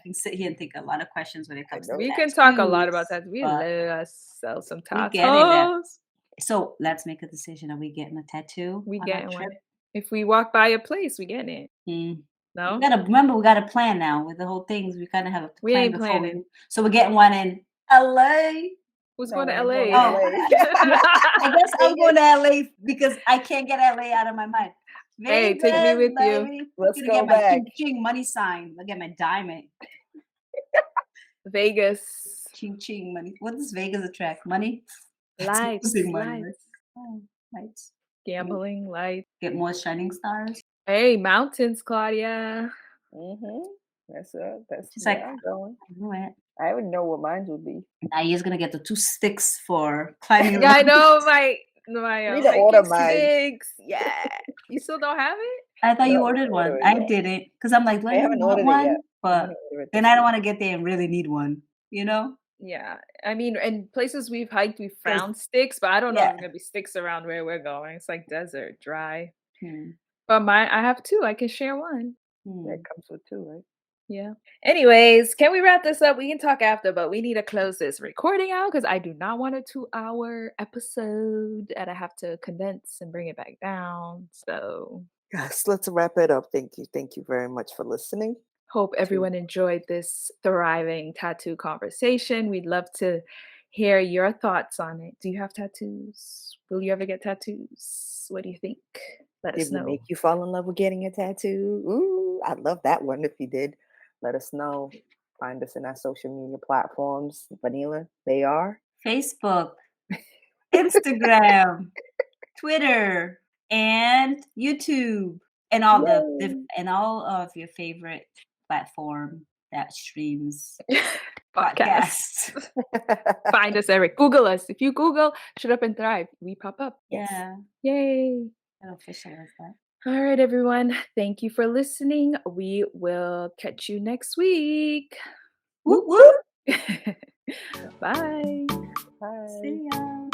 Speaker 1: can sit here and think a lot of questions when it
Speaker 2: I
Speaker 1: comes to
Speaker 2: know.
Speaker 3: We can talk a lot about
Speaker 1: tattoos,
Speaker 3: that. We
Speaker 1: but
Speaker 3: love sell some
Speaker 1: we getting that.
Speaker 3: tatos.
Speaker 1: So let's make a decision. Are we getting a tattoo
Speaker 3: We
Speaker 1: on our
Speaker 3: getting
Speaker 1: trip?
Speaker 3: one. If we walk by a place, we getting it.
Speaker 1: Hmm. We
Speaker 3: No?
Speaker 1: gotta remember we got a plan now with the whole things. We kind of have a
Speaker 3: We
Speaker 1: plan
Speaker 3: ain't
Speaker 1: before
Speaker 3: planning.
Speaker 1: so we're getting one in LA.
Speaker 3: Who's
Speaker 2: No,
Speaker 3: going to
Speaker 2: we're going
Speaker 3: LA?
Speaker 1: Oh,
Speaker 2: LA.
Speaker 1: yeah. I guess I'm
Speaker 2: Vegas.
Speaker 1: going to LA because I can't get LA out of my mind.
Speaker 3: Hey, take me
Speaker 1: Vegas,
Speaker 3: with you.
Speaker 1: baby.
Speaker 2: Let's
Speaker 1: Gonna
Speaker 2: go
Speaker 1: get my
Speaker 2: back.
Speaker 1: ching ching money sign. I'll get my diamond.
Speaker 3: Vegas.
Speaker 1: Ching ching money. What does Vegas attract? Money? It's
Speaker 3: Lights,
Speaker 1: losing money, right?
Speaker 3: lights.
Speaker 1: Oh, lights.
Speaker 3: Gambling, lights.
Speaker 1: Get more shining stars.
Speaker 3: Hey, mountains, Claudia.
Speaker 2: That's
Speaker 1: She's
Speaker 2: where
Speaker 1: like,
Speaker 2: I'm going.
Speaker 1: I know it.
Speaker 2: I would know what mine would be.
Speaker 1: Now you're gonna get the 2 sticks for climbing.
Speaker 3: Yeah, I know
Speaker 2: I need to
Speaker 3: my
Speaker 2: order
Speaker 3: hiking
Speaker 2: mine.
Speaker 3: sticks. Yeah. You still don't have it?
Speaker 1: I thought
Speaker 2: No,
Speaker 1: you
Speaker 2: I
Speaker 1: ordered
Speaker 2: didn't order
Speaker 1: one.
Speaker 2: it
Speaker 1: I
Speaker 2: yet.
Speaker 1: didn't, because I'm like, do I
Speaker 2: I
Speaker 1: really
Speaker 2: haven't
Speaker 1: want
Speaker 2: ordered it yet.
Speaker 1: one?
Speaker 2: I'm
Speaker 1: But
Speaker 2: gonna order it
Speaker 1: then
Speaker 2: this
Speaker 1: I don't
Speaker 2: week.
Speaker 1: want to get there and really need one. You know?
Speaker 3: Yeah. I mean, in places we've hiked, we've
Speaker 1: 'Cause-
Speaker 3: found sticks, but I don't know if
Speaker 1: yeah.
Speaker 3: there's gonna be sticks around where we're going. It's like desert, dry.
Speaker 1: Hmm.
Speaker 3: But I have 2. I can share one.
Speaker 1: Hmm.
Speaker 2: It comes with 2, right?
Speaker 3: Yeah. Anyways, can we wrap this up? We can talk after, but we need to close this recording out because I do not want a 2-hour episode and I have to condense and bring it back down. So
Speaker 2: Yes, let's wrap it up. Thank you. Thank you very much for listening.
Speaker 3: hope everyone enjoyed this thriving tattoo conversation. We'd love to hear your thoughts on it. Do you have tattoos? Will you ever get tattoos? What do you think? Let us
Speaker 2: Did we
Speaker 3: know.
Speaker 2: make you fall in love with getting a tattoo? Ooh, I'd love that one if you did. Let us know. Find us in our social media platforms. Vanilla, they are.
Speaker 1: Facebook, Instagram, Twitter, and YouTube, and all and all of your favorite platform that streams
Speaker 3: Podcast.
Speaker 1: podcasts.
Speaker 3: Find us, Eric. Google us. If you Google Shut Up and Thrive, we pop up.
Speaker 1: Yeah,
Speaker 3: Yay.
Speaker 1: official is that.
Speaker 3: All right, everyone. Thank you for listening. We will catch you next week.
Speaker 1: Whoop whoop.
Speaker 3: Bye.
Speaker 2: Bye.
Speaker 1: See ya.